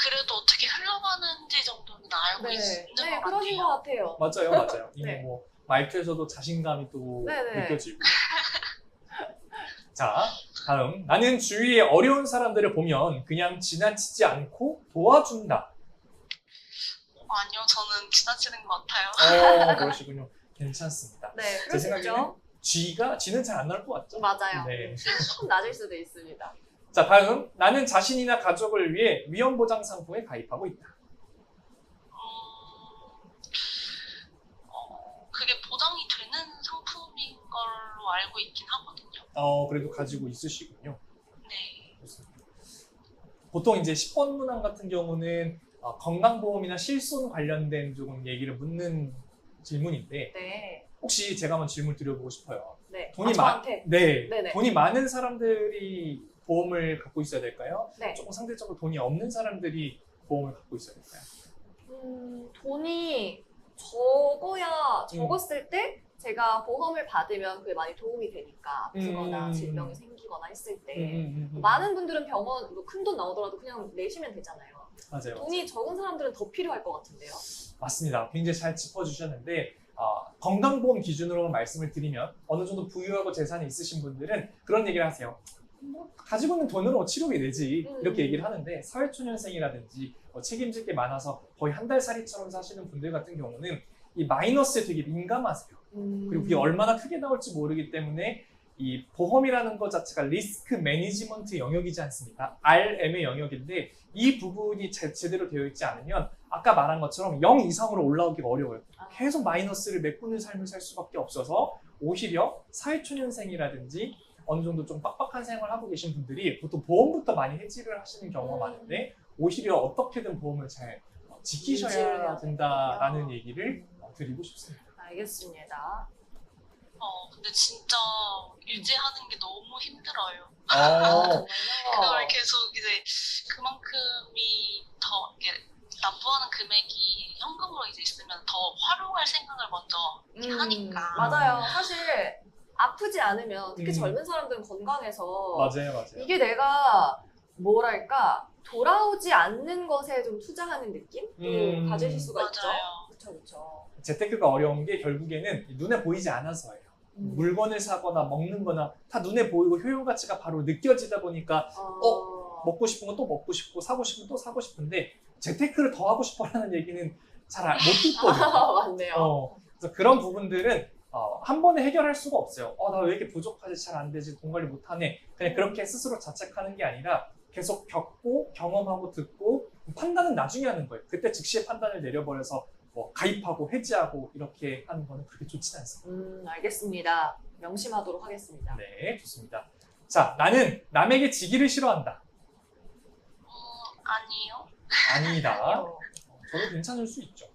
그래도 어떻게 흘러가는지 정도는 알고 있는 것 네, 그러신 같아요. 것 같아요. 맞아요. 이미 네. 말투에서도 자신감이 또 네네. 느껴지고. 자, 다음. 나는 주위에 어려운 사람들을 보면 그냥 지나치지 않고 도와준다. 아니요, 저는 지나치는 것 같아요. 그러시군요. 괜찮습니다. 네, 제 그럴 수 생각에는 있죠. 쥐는 잘 안 나올 것 같죠? 맞아요. 네. 조금 낮을 수도 있습니다. 자, 다음. 나는 자신이나 가족을 위해 위험보장 상품에 가입하고 있다. 그게 보장이 되는 상품인 걸로 알고 있긴 하거든요. 그래도 가지고 있으시군요. 네. 좋습니다. 보통 이제 10번 문항 같은 경우는 건강보험이나 실손 관련된 조금 얘기를 묻는 질문인데 네. 혹시 제가 한번 질문 드려보고 싶어요. 네. 저한테? 네네. 돈이 많은 사람들이 보험을 갖고 있어야 될까요? 네. 조금 상대적으로 돈이 없는 사람들이 보험을 갖고 있어야 될까요? 돈이 적었을 때 제가 보험을 받으면 그게 많이 도움이 되니까 아프거나 질병이 생기거나 했을 때 많은 분들은 병원 큰 돈 나오더라도 그냥 내시면 되잖아요. 맞아요. 돈이 적은 사람들은 더 필요할 것 같은데요. 맞습니다. 굉장히 잘 짚어주셨는데 건강보험 기준으로 말씀을 드리면 어느 정도 부유하고 재산이 있으신 분들은 그런 얘기를 하세요. 가지고 있는 돈으로 치료비 내지 이렇게 얘기를 하는데 사회초년생이라든지 책임질 게 많아서 거의 한 달살이처럼 사시는 분들 같은 경우는 이 마이너스에 되게 민감하세요. 그리고 그게 얼마나 크게 나올지 모르기 때문에 이 보험이라는 것 자체가 리스크 매니지먼트 영역이지 않습니까? RM의 영역인데 이 부분이 제대로 되어 있지 않으면 아까 말한 것처럼 0 이상으로 올라오기가 어려워요. 계속 마이너스를 메꾸는 삶을 살 수밖에 없어서 오히려 사회초년생이라든지 어느 정도 좀 빡빡한 생활을 하고 계신 분들이 보통 보험부터 많이 해지를 하시는 경우가 많은데 오히려 어떻게든 보험을 잘 지키셔야 된다라는 얘기를 드리고 싶습니다. 알겠습니다. 근데 진짜 유지하는 게 너무 힘들어요. 정말요? 그걸 계속 이제 그만큼이 더 이렇게 납부하는 금액이 현금으로 이제 있으면 더 활용할 생각을 먼저 하니까. 맞아요. 사실 아프지 않으면 특히 음. 젊은 사람들은 건강해서 맞아요. 이게 내가 뭐랄까 돌아오지 않는 것에 좀 투자하는 느낌도 가지실 수가 있죠. 맞아요. 그렇죠, 그렇죠. 재테크가 어려운 게 결국에는 눈에 보이지 않아서예요. 물건을 사거나 먹는 거나 다 눈에 보이고 효용 가치가 바로 느껴지다 보니까 먹고 싶은 건 또 먹고 싶고 사고 싶은 건 또 사고 싶은데 재테크를 더 하고 싶어라는 얘기는 잘 못 듣거든요. 맞네요. 그래서 그런 부분들은 한 번에 해결할 수가 없어요. 나 왜 이렇게 부족하지, 잘 안 되지, 돈 관리 못하네. 그냥 그렇게 스스로 자책하는 게 아니라 계속 겪고 경험하고 듣고 판단은 나중에 하는 거예요. 그때 즉시의 판단을 내려버려서 뭐 가입하고 해지하고 이렇게 하는 거는 그렇게 좋진 않습니다. 알겠습니다. 명심하도록 하겠습니다. 네, 좋습니다. 자, 나는 남에게 지기를 싫어한다. 아니요. 아니다. 저도 괜찮을 수 있죠.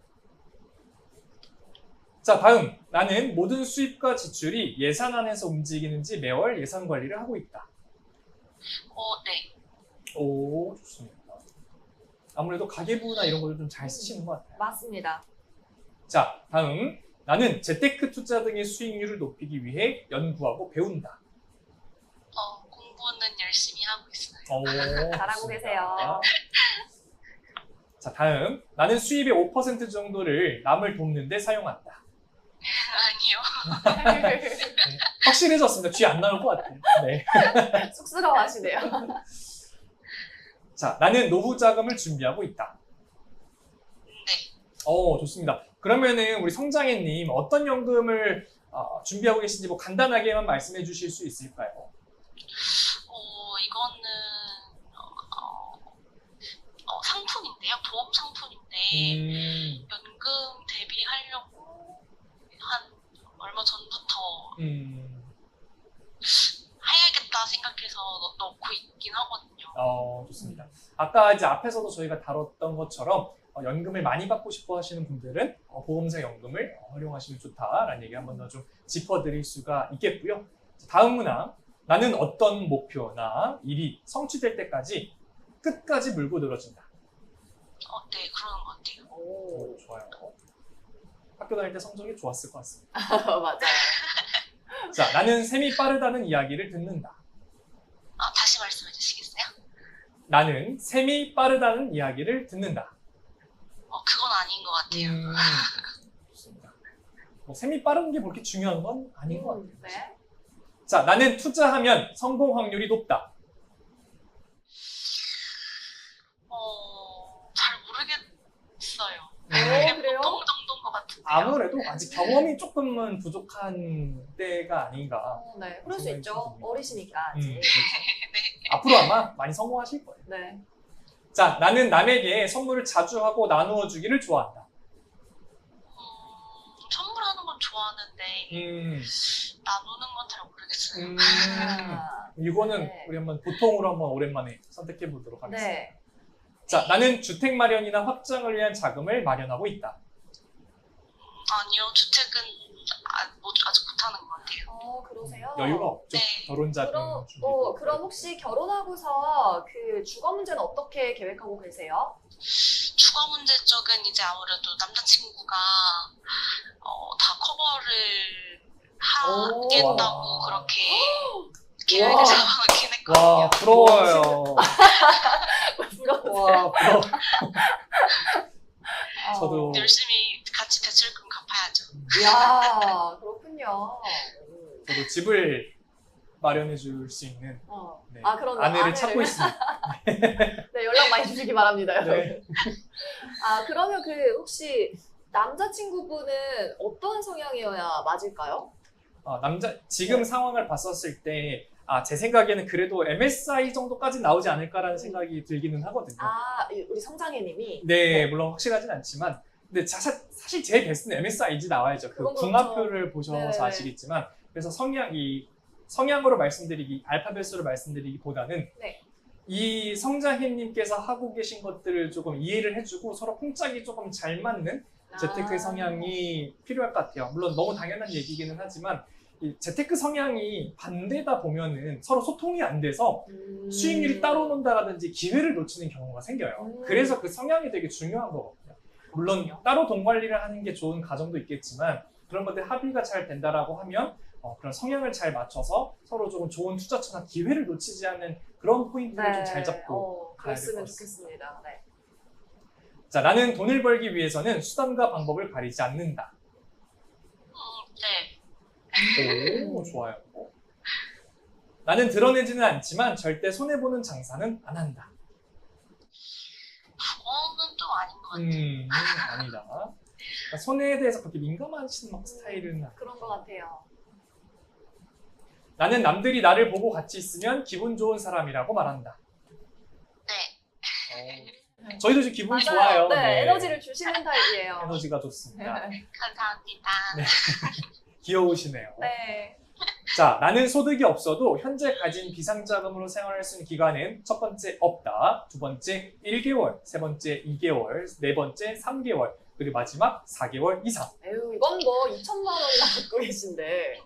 자, 다음. 나는 모든 수입과 지출이 예산 안에서 움직이는지 매월 예산 관리를 하고 있다. 네. 오, 좋습니다. 아무래도 가계부나 이런 것도 좀 잘 쓰시는 것 같아요. 맞습니다. 자, 다음. 나는 재테크 투자 등의 수익률을 높이기 위해 연구하고 배운다. 공부는 열심히 하고 있어요. 오, 잘하고 좋습니다. 계세요. 자, 다음. 나는 수입의 5% 정도를 남을 돕는 데 사용한다. 아니요. 확실해졌습니다. 뒤 안 나올 것 같아요. 네. 쑥스러워하시네요. 자, 나는 노후 자금을 준비하고 있다. 네. 좋습니다. 그러면은 우리 성장애님 어떤 연금을 준비하고 계신지 뭐 간단하게만 말씀해 주실 수 있을까요? 이거는 상품인데요. 보험 상품인데 연금 대비하려고 한 얼마 전부터 해야겠다 생각해서 넣고 있긴 하거든요. 좋습니다. 아까 이제 앞에서도 저희가 다뤘던 것처럼 연금을 많이 받고 싶어 하시는 분들은 보험사 연금을 활용하시면 좋다라는 얘기 한 번 더 좀 짚어드릴 수가 있겠고요. 다음 문항. 나는 어떤 목표나 일이 성취될 때까지 끝까지 물고 늘어진다. 네, 그러는 것 같아요. 오, 좋아요. 학교 다닐 때 성적이 좋았을 것 같습니다. 맞아요. 자, 나는 셈이 빠르다는 이야기를 듣는다. 다시 말씀해 주시겠어요? 나는 셈이 빠르다는 이야기를 듣는다. 그건 아닌 것 같아요. 좋습니다. 뭐 셈이 빠른 게 그렇게 중요한 건 아닌 것 같아요. 네. 자, 나는 투자하면 성공 확률이 높다. 잘 모르겠어요. 그래요? 보통 정도인 것 같은데요. 아무래도 아직 경험이 조금은 부족한 때가 아닌가. 네, 그럴 수 있죠. 어리시니까 아직. 그렇죠. 앞으로 아마 많이 성공하실 거예요. 네. 자, 나는 남에게 선물을 자주 하고 나누어 주기를 좋아한다. 선물하는 건 좋아하는데 나누는 건 잘 모르겠어요. 이거는 네. 우리 한번 보통으로 한번 오랜만에 선택해 보도록 하겠습니다. 네. 자, 나는 주택 마련이나 확장을 위한 자금을 마련하고 있다. 아니요, 주택은 아직 못하는 것 같아요. 그러세요? 여유가 없죠. 네. 결혼 자금 준비. 그럼 혹시 결혼하고서 그 주거 문제는 어떻게 계획하고 계세요? 주거 문제 쪽은 이제 아무래도 남자친구가 다 커버를 하겠다고 와. 그렇게 계획을 와. 잡아놓긴 했거든요. 와, 부러워요. 부러우세요? 와, 부러워. 저도 열심히 같이 대출금 갚아야죠. 이야, 그렇군요. 저도 집을 마련해 줄 수 있는 네, 그런 아내를 찾고 있습니다. 네, 연락 많이 주시기 바랍니다, 여러분. 네. 그러면 혹시 남자친구분은 어떤 성향이어야 맞을까요? 지금 상황을 봤었을 때, 제 생각에는 그래도 MSI 정도까지 나오지 않을까라는 생각이 들기는 하거든요. 우리 성장애님이? 네, 물론 확실하진 않지만, 근데 사실 제 베스트는 MSI인지 나와야죠. 그 그건 그렇죠. 궁합표를 보셔서 네네. 아시겠지만, 그래서 성향으로 알파벳으로 말씀드리기보다는 네. 이 성장혜님께서 하고 계신 것들을 조금 이해를 해주고 서로 콩짝이 조금 잘 맞는 재테크의 성향이 필요할 것 같아요. 물론 너무 당연한 얘기기는 하지만 이 재테크 성향이 반대다 보면은 서로 소통이 안 돼서 수익률이 따로 논다라든지 기회를 놓치는 경우가 생겨요. 그래서 그 성향이 되게 중요한 거거든요. 물론 그렇군요. 따로 돈 관리를 하는 게 좋은 가정도 있겠지만 그런 것들 합의가 잘 된다라고 하면 그런 성향을 잘 맞춰서 서로 조금 좋은 투자처나 기회를 놓치지 않는 그런 포인트를 좀 잘 잡고 그랬으면 것 같습니다. 좋겠습니다. 네. 자, 나는 돈을 벌기 위해서는 수단과 방법을 가리지 않는다. 네. 오, 좋아요. 나는 드러내지는 않지만 절대 손해보는 장사는 안 한다. 그거는 좀 아닌 것 같아요. 아니다. 그러니까 손해에 대해서 그렇게 민감하신 막 스타일은 아니야. 그런 것 같아요. 나는 남들이 나를 보고 같이 있으면 기분 좋은 사람이라고 말한다. 네. 저희도 지금 기분이 맞아요. 좋아요. 네, 에너지를 주시는 타입이에요. 에너지가 좋습니다. 감사합니다. 네. 귀여우시네요. 네. 자, 나는 소득이 없어도 현재 가진 비상자금으로 생활할 수 있는 기간은 첫 번째 없다, 두 번째 1개월, 세 번째 2개월, 네 번째 3개월, 그리고 마지막 4개월 이상. 에휴, 이건 뭐 2천만 원이나 갖고 계신데.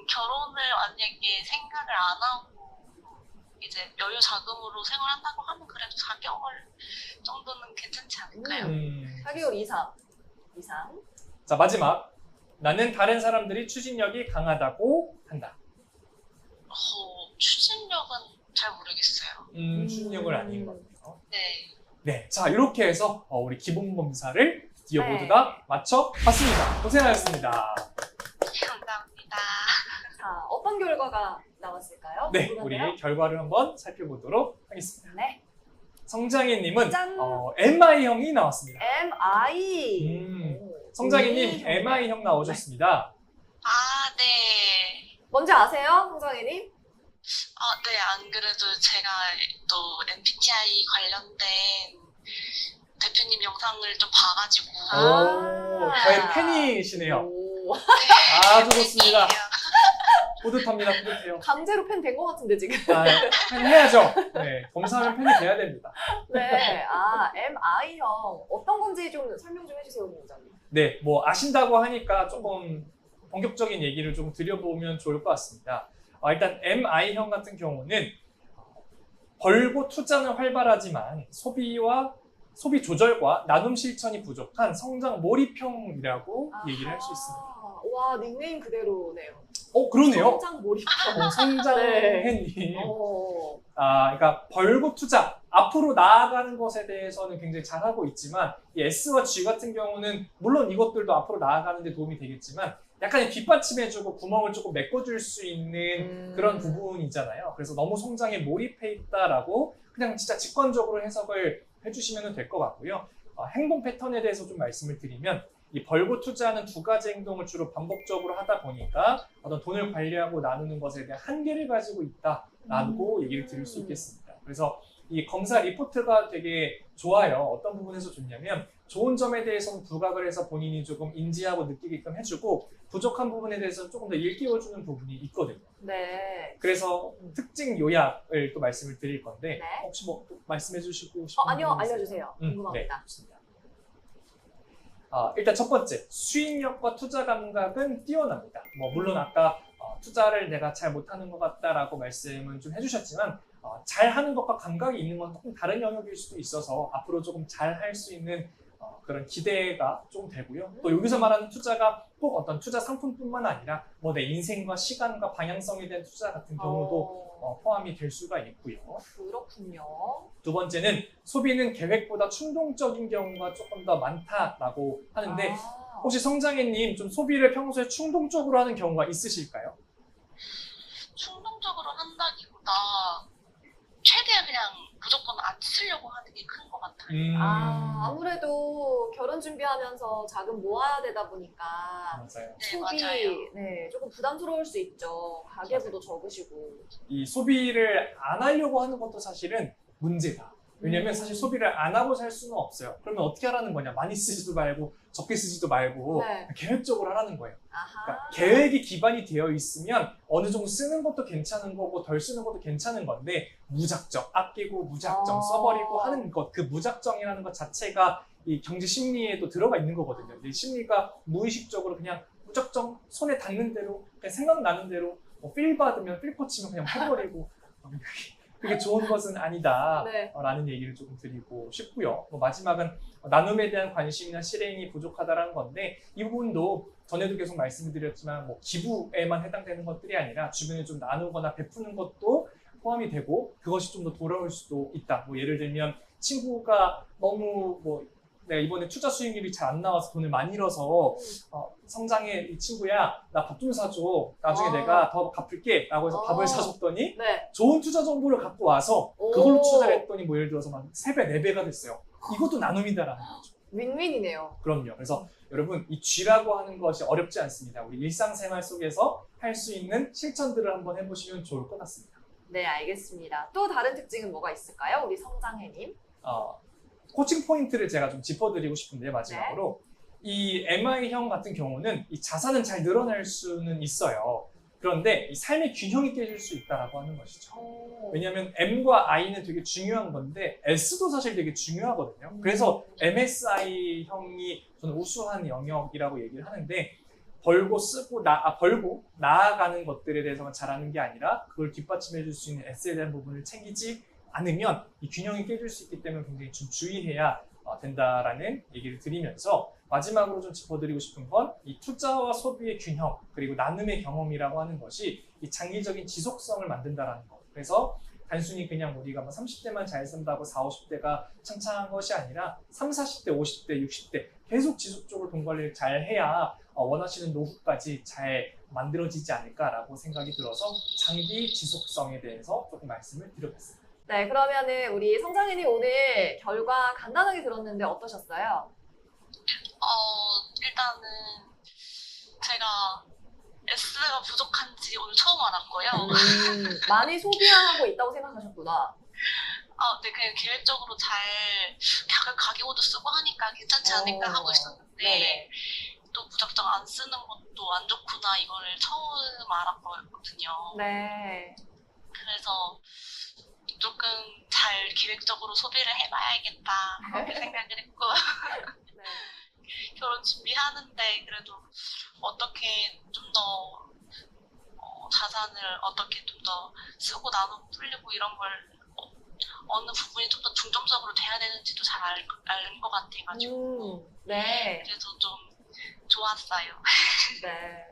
결혼을 만약에 생각을 안 하고 이제 여유 자금으로 생활한다고 하면 그래도 4개월 정도는 괜찮지 않을까요? 4개월 이상. 자, 마지막. 나는 다른 사람들이 추진력이 강하다고 한다. 추진력은 잘 모르겠어요. 추진력을 아닌 것 같아요. 네. 네, 자, 이렇게 해서 우리 기본 검사를 드디어 네. 모두 다 맞춰봤습니다. 고생하셨습니다. 감사합니다. 자, 어떤 결과가 나왔을까요? 네, 궁금한데요? 우리 결과를 한번 살펴보도록 하겠습니다. 네. 성장희님은 짠! MI형이 나왔습니다. MI. 성장희님, MI형 나오셨습니다. 네. 뭔지 아세요, 성정혜님? 네. 안 그래도 제가 또 MBTI 관련된 대표님 영상을 좀 봐가지고. 오, 저희 팬이시네요. 오. 아주 좋습니다. 팬이에요. 뿌듯합니다, 뿌듯해요. 강제로 팬 된 것 같은데 지금. 팬 해야죠. 네, 검사하면 팬이 돼야 됩니다. 네. MI형 어떤 건지 좀 설명 좀 해주세요, 원장님. 네, 뭐 아신다고 하니까 조금 본격적인 얘기를 좀 드려보면 좋을 것 같습니다. 일단 MI형 같은 경우는 벌고 투자는 활발하지만 소비 조절과 나눔 실천이 부족한 성장 몰입형이라고 얘기를 할 수 있습니다. 와, 닉네임 그대로네요. 그러네요. 성장 몰입형. 성장해님. 어. 그러니까 벌고 투자, 앞으로 나아가는 것에 대해서는 굉장히 잘하고 있지만 이 S와 G 같은 경우는 물론 이것들도 앞으로 나아가는 데 도움이 되겠지만 약간의 뒷받침해주고 구멍을 조금 메꿔줄 수 있는 그런 부분이잖아요. 그래서 너무 성장에 몰입해 있다라고 그냥 진짜 직관적으로 해석을 해주시면 될 것 같고요. 행동 패턴에 대해서 좀 말씀을 드리면 이 벌고 투자하는 두 가지 행동을 주로 반복적으로 하다 보니까 어떤 돈을 관리하고 나누는 것에 대한 한계를 가지고 있다라고 얘기를 드릴 수 있겠습니다. 그래서 이 검사 리포트가 되게 좋아요. 어떤 부분에서 좋냐면 좋은 점에 대해서는 부각을 해서 본인이 조금 인지하고 느끼게끔 해주고 부족한 부분에 대해서는 조금 더 일깨워주는 부분이 있거든요. 네. 그래서 특징 요약을 또 말씀을 드릴 건데 네. 혹시 뭐 또 말씀해 주시고 싶은 아니요, 부분 있으세요? 알려주세요. 궁금합니다. 네, 좋습니다. 일단 첫 번째, 수익력과 투자 감각은 뛰어납니다. 물론 아까 투자를 내가 잘 못하는 것 같다라고 말씀은 좀 해주셨지만 잘하는 것과 감각이 있는 건 조금 다른 영역일 수도 있어서 앞으로 조금 잘 할 수 있는 그런 기대가 좀 되고요. 또 여기서 말하는 투자가 꼭 어떤 투자 상품뿐만 아니라 내 인생과 시간과 방향성에 대한 투자 같은 경우도 포함이 될 수가 있고요. 그렇군요. 두 번째는 소비는 계획보다 충동적인 경우가 조금 더 많다라고 하는데 혹시 성장혜님 좀 소비를 평소에 충동적으로 하는 경우가 있으실까요? 충동적으로 한다기보다 최대한 그냥 무조건 안 쓰려고 하는 게 큰 것 같아요. 아무래도 결혼 준비하면서 자금 모아야 되다 보니까 맞아요. 네, 소비 맞아요. 조금 부담스러울 수 있죠. 가계부도 적으시고. 이 소비를 안 하려고 하는 것도 사실은 문제다. 왜냐면 사실 소비를 안 하고 살 수는 없어요. 그러면 어떻게 하라는 거냐? 많이 쓰지도 말고 적게 쓰지도 말고 네. 계획적으로 하라는 거예요. 아하. 그러니까 계획이 기반이 되어 있으면 어느 정도 쓰는 것도 괜찮은 거고 덜 쓰는 것도 괜찮은 건데 무작정 아끼고 무작정 써버리고 하는 것, 그 무작정이라는 것 자체가 이 경제 심리에도 들어가 있는 거거든요. 근데 심리가 무의식적으로 그냥 무작정 손에 닿는 대로 그냥 생각나는 대로 필 받으면 필 꽂히면 그냥 해버리고 그게 좋은 것은 아니다라는 얘기를 조금 드리고 싶고요. 마지막은 나눔에 대한 관심이나 실행이 부족하다라는 건데 이 부분도 전에도 계속 말씀을 드렸지만 기부에만 해당되는 것들이 아니라 주변에 좀 나누거나 베푸는 것도 포함이 되고 그것이 좀 더 돌아올 수도 있다. 뭐 예를 들면 친구가 너무 내가 이번에 투자 수익률이 잘 안 나와서 돈을 많이 잃어서 성장해 이 친구야 나 밥 좀 사줘 나중에 내가 더 갚을게 라고 해서 밥을 사줬더니 네. 좋은 투자 정보를 갖고 와서 그걸로 투자를 했더니 뭐 예를 들어서 막 3배, 4배가 됐어요. 이것도 나눔이다라는 거죠. 윈윈이네요. 그럼요. 그래서 여러분 이 쥐라고 하는 것이 어렵지 않습니다. 우리 일상생활 속에서 할 수 있는 실천들을 한번 해보시면 좋을 것 같습니다. 네, 알겠습니다. 또 다른 특징은 뭐가 있을까요? 우리 성장해님. 코칭 포인트를 제가 좀 짚어드리고 싶은데요. 마지막으로 이 MI형 같은 경우는 이 자산은 잘 늘어날 수는 있어요. 그런데 이 삶의 균형이 깨질 수 있다라고 하는 것이죠. 왜냐하면 M과 I는 되게 중요한 건데 S도 사실 되게 중요하거든요. 그래서 MSI형이 저는 우수한 영역이라고 얘기를 하는데 벌고 나아가는 것들에 대해서만 잘하는 게 아니라 그걸 뒷받침해 줄 수 있는 S에 대한 부분을 챙기지 않으면 이 균형이 깨질 수 있기 때문에 굉장히 좀 주의해야 된다라는 얘기를 드리면서 마지막으로 좀 짚어드리고 싶은 건 이 투자와 소비의 균형 그리고 나눔의 경험이라고 하는 것이 이 장기적인 지속성을 만든다라는 것. 그래서 단순히 그냥 우리가 30대만 잘 산다고 40, 50대가 창창한 것이 아니라 30, 40대, 50대, 60대 계속 지속적으로 돈 관리를 잘 해야 원하시는 노후까지 잘 만들어지지 않을까라고 생각이 들어서 장기 지속성에 대해서 조금 말씀을 드려봤습니다. 네, 그러면은 우리 성장해님 오늘 결과 간단하게 들었는데 어떠셨어요? 일단은 제가 S가 부족한지 오늘 처음 알았고요. 많이 소비하고 있다고 생각하셨구나. 네, 그냥 계획적으로 잘 가계부도 쓰고 하니까 괜찮지 않을까 하고 있었는데 네네. 또 무작정 안 쓰는 것도 안 좋구나 이거를 처음 알았거든요. 네. 그래서 조금 잘 계획적으로 소비를 해봐야겠다 그렇게 생각을 했고 네. 결혼 준비하는데 그래도 어떻게 좀 더 자산을 어떻게 좀 더 쓰고 나누고 풀리고 이런 걸 어느 부분이 좀 더 중점적으로 돼야 되는지도 잘 알 것 같아가지고 네. 그래서 좀 좋았어요. 네.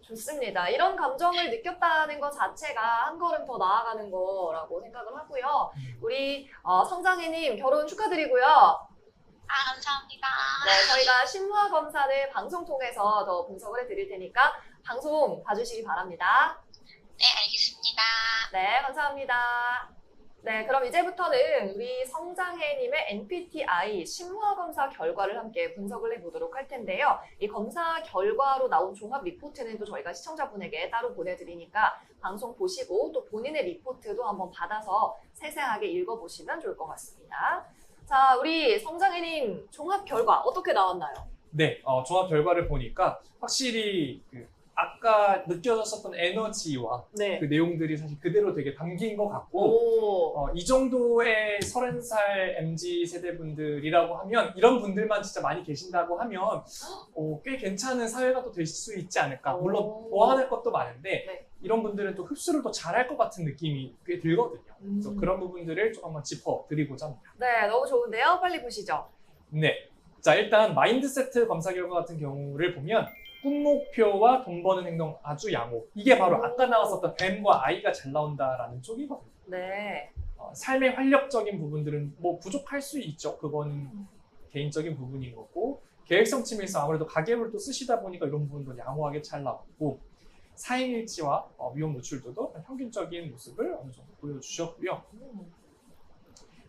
좋습니다. 이런 감정을 느꼈다는 것 자체가 한 걸음 더 나아가는 거라고 생각을 하고요. 우리 성장해님 결혼 축하드리고요. 감사합니다. 네, 저희가 심화 검사를 방송 통해서 더 분석을 해드릴 테니까 방송 봐주시기 바랍니다. 네, 알겠습니다. 네, 감사합니다. 네, 그럼 이제부터는 우리 성장해님의 MBTI 심화 검사 결과를 함께 분석을 해보도록 할 텐데요. 이 검사 결과로 나온 종합 리포트는 또 저희가 시청자분에게 따로 보내드리니까 방송 보시고 또 본인의 리포트도 한번 받아서 세세하게 읽어보시면 좋을 것 같습니다. 자, 우리 성장해님 종합 결과 어떻게 나왔나요? 네, 종합 결과를 보니까 확실히 아까 느껴졌었던 에너지와 네. 그 내용들이 사실 그대로 되게 담긴 것 같고 이 정도의 30살 MZ 세대분들이라고 하면 이런 분들만 진짜 많이 계신다고 하면 꽤 괜찮은 사회가 또 될 수 있지 않을까. 물론 보완할 것도 많은데 네. 이런 분들은 또 흡수를 더 잘할 것 같은 느낌이 꽤 들거든요. 그래서 그런 부분들을 좀 한번 짚어드리고자 합니다. 네, 너무 좋은데요. 빨리 보시죠. 네, 자 일단 마인드세트 검사 결과 같은 경우를 보면 꿈 목표와 돈 버는 행동 아주 양호. 이게 바로 아까 나왔었던 M과 I가 잘 나온다라는 쪽이거든요. 네. 삶의 활력적인 부분들은 뭐 부족할 수 있죠. 그거는 개인적인 부분인 거고 계획성 측면에서 아무래도 가계부를 쓰시다 보니까 이런 부분도 양호하게 잘 나왔고 사행일치와 위험 노출도도 평균적인 모습을 어느 정도 보여주셨고요.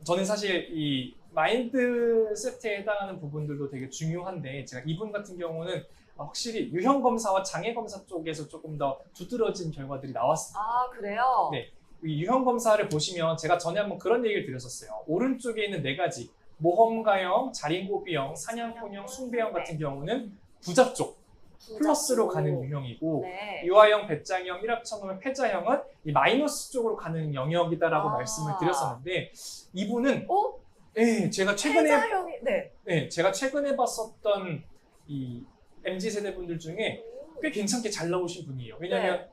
저는 사실 이 마인드세트에 해당하는 부분들도 되게 중요한데 제가 이분 같은 경우는 확실히 유형 검사와 장애 검사 쪽에서 조금 더 두드러진 결과들이 나왔습니다. 아, 그래요? 네. 이 유형 검사를 보시면 제가 전에 한번 그런 얘기를 드렸었어요. 오른쪽에 있는 4가지 모험가형, 자린고비형, 사냥꾼형, 숭배형 같은 경우는 부자 쪽 플러스로 가는 유형이고 네. 유아형, 배짱형, 일확천금, 패자형은 이 마이너스 쪽으로 가는 영역이다라고 말씀을 드렸었는데 이분은 네, 제가 최근에 제가 최근에 봤었던 이 MZ 세대 분들 중에 꽤 괜찮게 잘 나오신 분이에요. 왜냐하면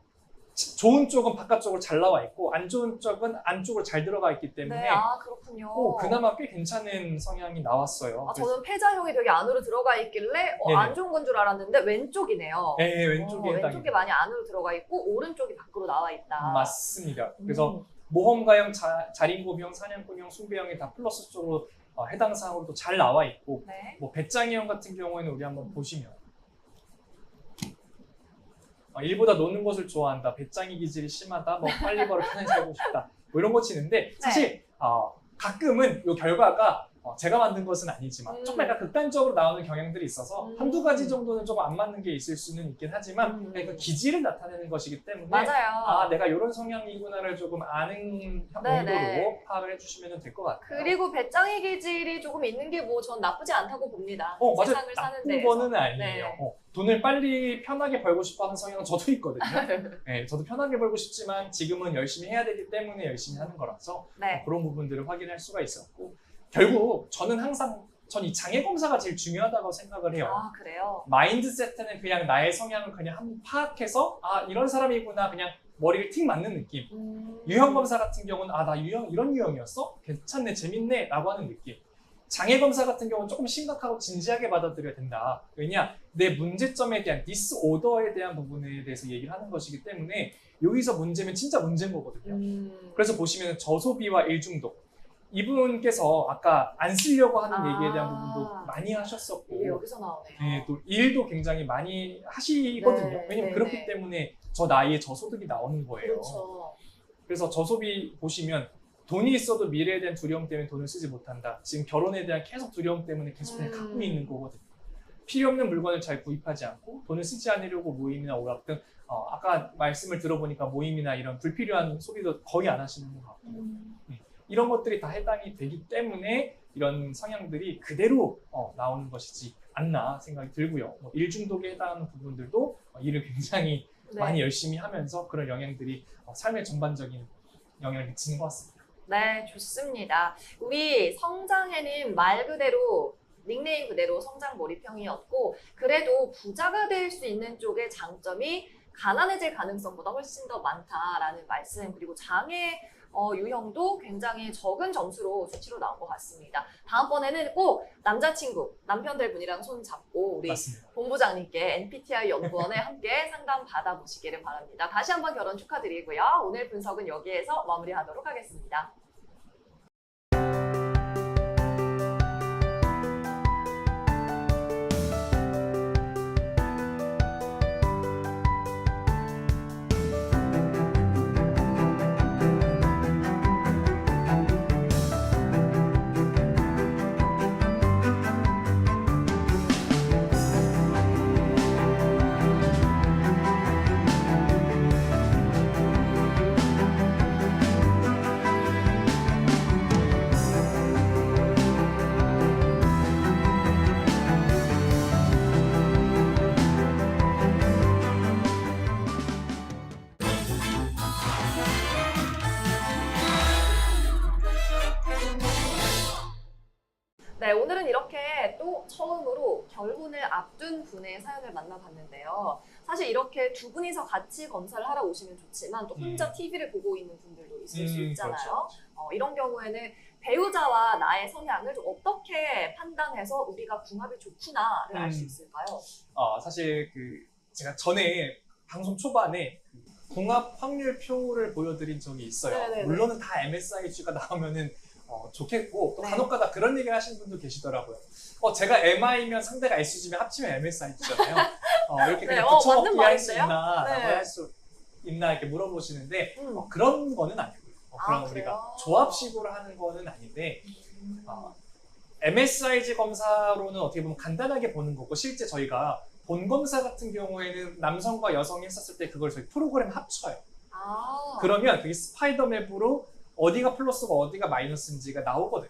좋은 쪽은 바깥쪽으로 잘 나와 있고 안 좋은 쪽은 안쪽으로 잘 들어가 있기 때문에 네, 그렇군요. 그나마 꽤 괜찮은 성향이 나왔어요. 저는 패자형이 되게 안으로 들어가 있길래 안 좋은 건 줄 알았는데 왼쪽이네요. 네, 왼쪽에 왼쪽이 많이 안으로 들어가 있고 오른쪽이 밖으로 나와 있다. 맞습니다. 그래서 모험가형, 자린고비형, 사냥꾼형, 숭배형이 다 플러스 쪽으로 해당 사항으로 또 잘 나와 있고 네. 뭐 배짱이형 같은 경우에는 우리 한번 보시면 일보다 노는 것을 좋아한다, 배짱이 기질이 심하다, 뭐 빨리 걸어 편하게 살고 싶다, 뭐 이런 거 치는데 사실 가끔은 이 결과가 제가 만든 것은 아니지만 조금 약간 극단적으로 나오는 경향들이 있어서 한두 가지 정도는 조금 안 맞는 게 있을 수는 있긴 하지만 그 기질을 나타내는 것이기 때문에 맞아요. 내가 이런 성향이구나를 조금 아는 네네. 정도로 파악을 해주시면 될 것 같아요. 그리고 배짱이 기질이 조금 있는 게 뭐 전 나쁘지 않다고 봅니다. 맞아요. 세상을 사는 나쁜 데에서. 거는 아니에요. 네. 돈을 빨리 편하게 벌고 싶어 하는 성향은 저도 있거든요. 네, 저도 편하게 벌고 싶지만 지금은 열심히 해야 되기 때문에 열심히 하는 거라서 네. 그런 부분들을 확인할 수가 있었고 결국 저는 항상 전 이 장애 검사가 제일 중요하다고 생각을 해요. 아, 그래요? 마인드세트는 그냥 나의 성향을 그냥 한번 파악해서 이런 사람이구나 그냥 머리를 틱 맞는 느낌. 유형 검사 같은 경우는 나 유형 이런 유형이었어? 괜찮네, 재밌네 라고 하는 느낌. 장애 검사 같은 경우는 조금 심각하고 진지하게 받아들여야 된다. 왜냐? 내 문제점에 대한 디스오더에 대한 부분에 대해서 얘기를 하는 것이기 때문에 여기서 문제면 진짜 문제인 거거든요. 그래서 보시면 저소비와 일중독. 이분께서 아까 안 쓰려고 하는 얘기에 대한 부분도 많이 하셨었고 이게 여기서 나오네요. 네, 또 일도 굉장히 많이 하시거든요. 네, 왜냐면 네, 그렇기 네. 때문에 저 나이에 저소득이 나오는 거예요. 그렇죠. 그래서 저소비 보시면 돈이 있어도 미래에 대한 두려움 때문에 돈을 쓰지 못한다. 지금 결혼에 대한 계속 두려움 때문에 계속 그냥 갖고 있는 거거든요. 필요 없는 물건을 잘 구입하지 않고 돈을 쓰지 않으려고 모임이나 오락 등 아까 말씀을 들어보니까 모임이나 이런 불필요한 소비도 거의 안 하시는 것 같고 이런 것들이 다 해당이 되기 때문에 이런 성향들이 그대로 나오는 것이지 않나 생각이 들고요. 일중독에 해당하는 부분들도 일을 굉장히 네. 많이 열심히 하면서 그런 영향들이 삶의 전반적인 영향을 미치는 것 같습니다. 네, 좋습니다. 우리 성장에는 말 그대로 닉네임 그대로 성장 몰입형이었고 그래도 부자가 될 수 있는 쪽의 장점이 가난해질 가능성보다 훨씬 더 많다라는 말씀, 그리고 장애 유형도 굉장히 적은 점수로 수치로 나온 것 같습니다. 다음번에는 꼭 남자친구, 남편 될 분이랑 손 잡고 우리 맞습니다. 본부장님께 MBTI 연구원에 함께 상담 받아보시기를 바랍니다. 다시 한번 결혼 축하드리고요. 오늘 분석은 여기에서 마무리하도록 하겠습니다. 네, 오늘은 이렇게 또 처음으로 결혼을 앞둔 분의 사연을 만나봤는데요. 사실 이렇게 두 분이서 같이 검사를 하러 오시면 좋지만 또 혼자 TV를 보고 있는 분들도 있을 수 있잖아요. 그렇죠. 이런 경우에는 배우자와 나의 성향을 좀 어떻게 판단해서 우리가 궁합이 좋구나를 알 수 있을까요? 사실 제가 전에 방송 초반에 궁합 확률 표를 보여드린 적이 있어요. 네네네. 물론은 다 MSIG가 나오면은 좋겠고 또 네. 간혹가다 그런 얘기를 하시는 분도 계시더라고요. 제가 MI면 상대가 SG면 합치면 MSIG잖아요. 이렇게 네, 그냥 맞는 붙여먹기 할 수 말인데요? 있나 네. 라고 할 수 있나 이렇게 물어보시는데 음. 그런 거는 아니고요. 그런 그래요? 우리가 조합식으로 하는 거는 아닌데 MSIG 검사로는 어떻게 보면 간단하게 보는 거고 실제 저희가 본 검사 같은 경우에는 남성과 여성이 했었을 때 그걸 저희 프로그램 합쳐요. 그러면 그게 스파이더맵으로 어디가 플러스고 어디가 마이너스인지가 나오거든요.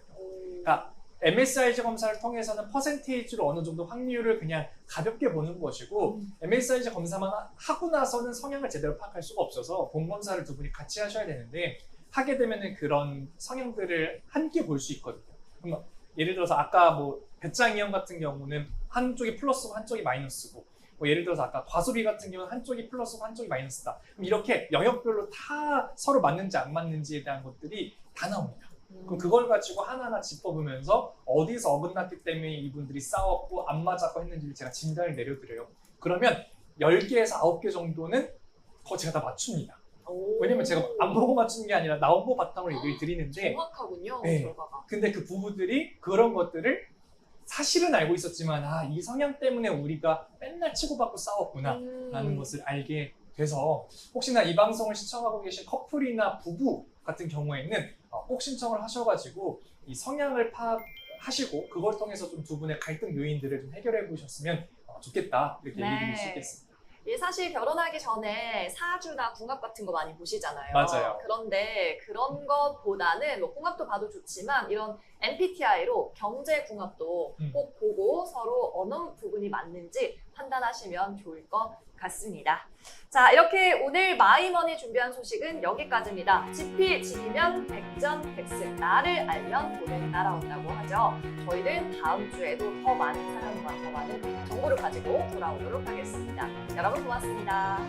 그러니까 MSIG 검사를 통해서는 퍼센테이지로 어느 정도 확률을 그냥 가볍게 보는 것이고 MSIG 검사만 하고 나서는 성향을 제대로 파악할 수가 없어서 본 검사를 두 분이 같이 하셔야 되는데 하게 되면은 그런 성향들을 함께 볼 수 있거든요. 그럼 예를 들어서 아까 배짱이형 같은 경우는 한쪽이 플러스고 한쪽이 마이너스고 예를 들어서 아까 과소비 같은 경우는 한쪽이 플러스고 한쪽이 마이너스다. 그럼 이렇게 영역별로 다 서로 맞는지 안 맞는지에 대한 것들이 다 나옵니다. 그럼 그걸 가지고 하나하나 짚어보면서 어디서 어긋났기 때문에 이분들이 싸웠고 안 맞았고 했는지를 제가 진단을 내려드려요. 그러면 10개에서 9개 정도는 제가 다 맞춥니다. 오. 왜냐면 제가 안 보고 맞추는 게 아니라 나온 거 바탕으로 얘기를 드리는데 정확하군요, 네. 결과가. 근데 그 부부들이 그런 것들을 사실은 알고 있었지만 이 성향 때문에 우리가 맨날 치고받고 싸웠구나 라는 것을 알게 돼서 혹시나 이 방송을 시청하고 계신 커플이나 부부 같은 경우에는 꼭 신청을 하셔가지고 이 성향을 파악하시고 그걸 통해서 좀 두 분의 갈등 요인들을 좀 해결해 보셨으면 좋겠다 이렇게 네. 얘기 드릴 수 있겠습니다. 예, 사실 결혼하기 전에 사주나 궁합 같은 거 많이 보시잖아요. 맞아요. 그런데 그런 것보다는 뭐 궁합도 봐도 좋지만 이런 MBTI로 경제 궁합도 꼭 보고 서로 어느 부분이 맞는지 판단하시면 좋을 것 같습니다. 자, 이렇게 오늘 마이머니 준비한 소식은 여기까지입니다. 지피지기면 백전백승, 나를 알면 돈은 따라온다고 하죠. 저희는 다음 주에도 더 많은 사연과 더 많은 정보를 가지고 돌아오도록 하겠습니다. 여러분 고맙습니다.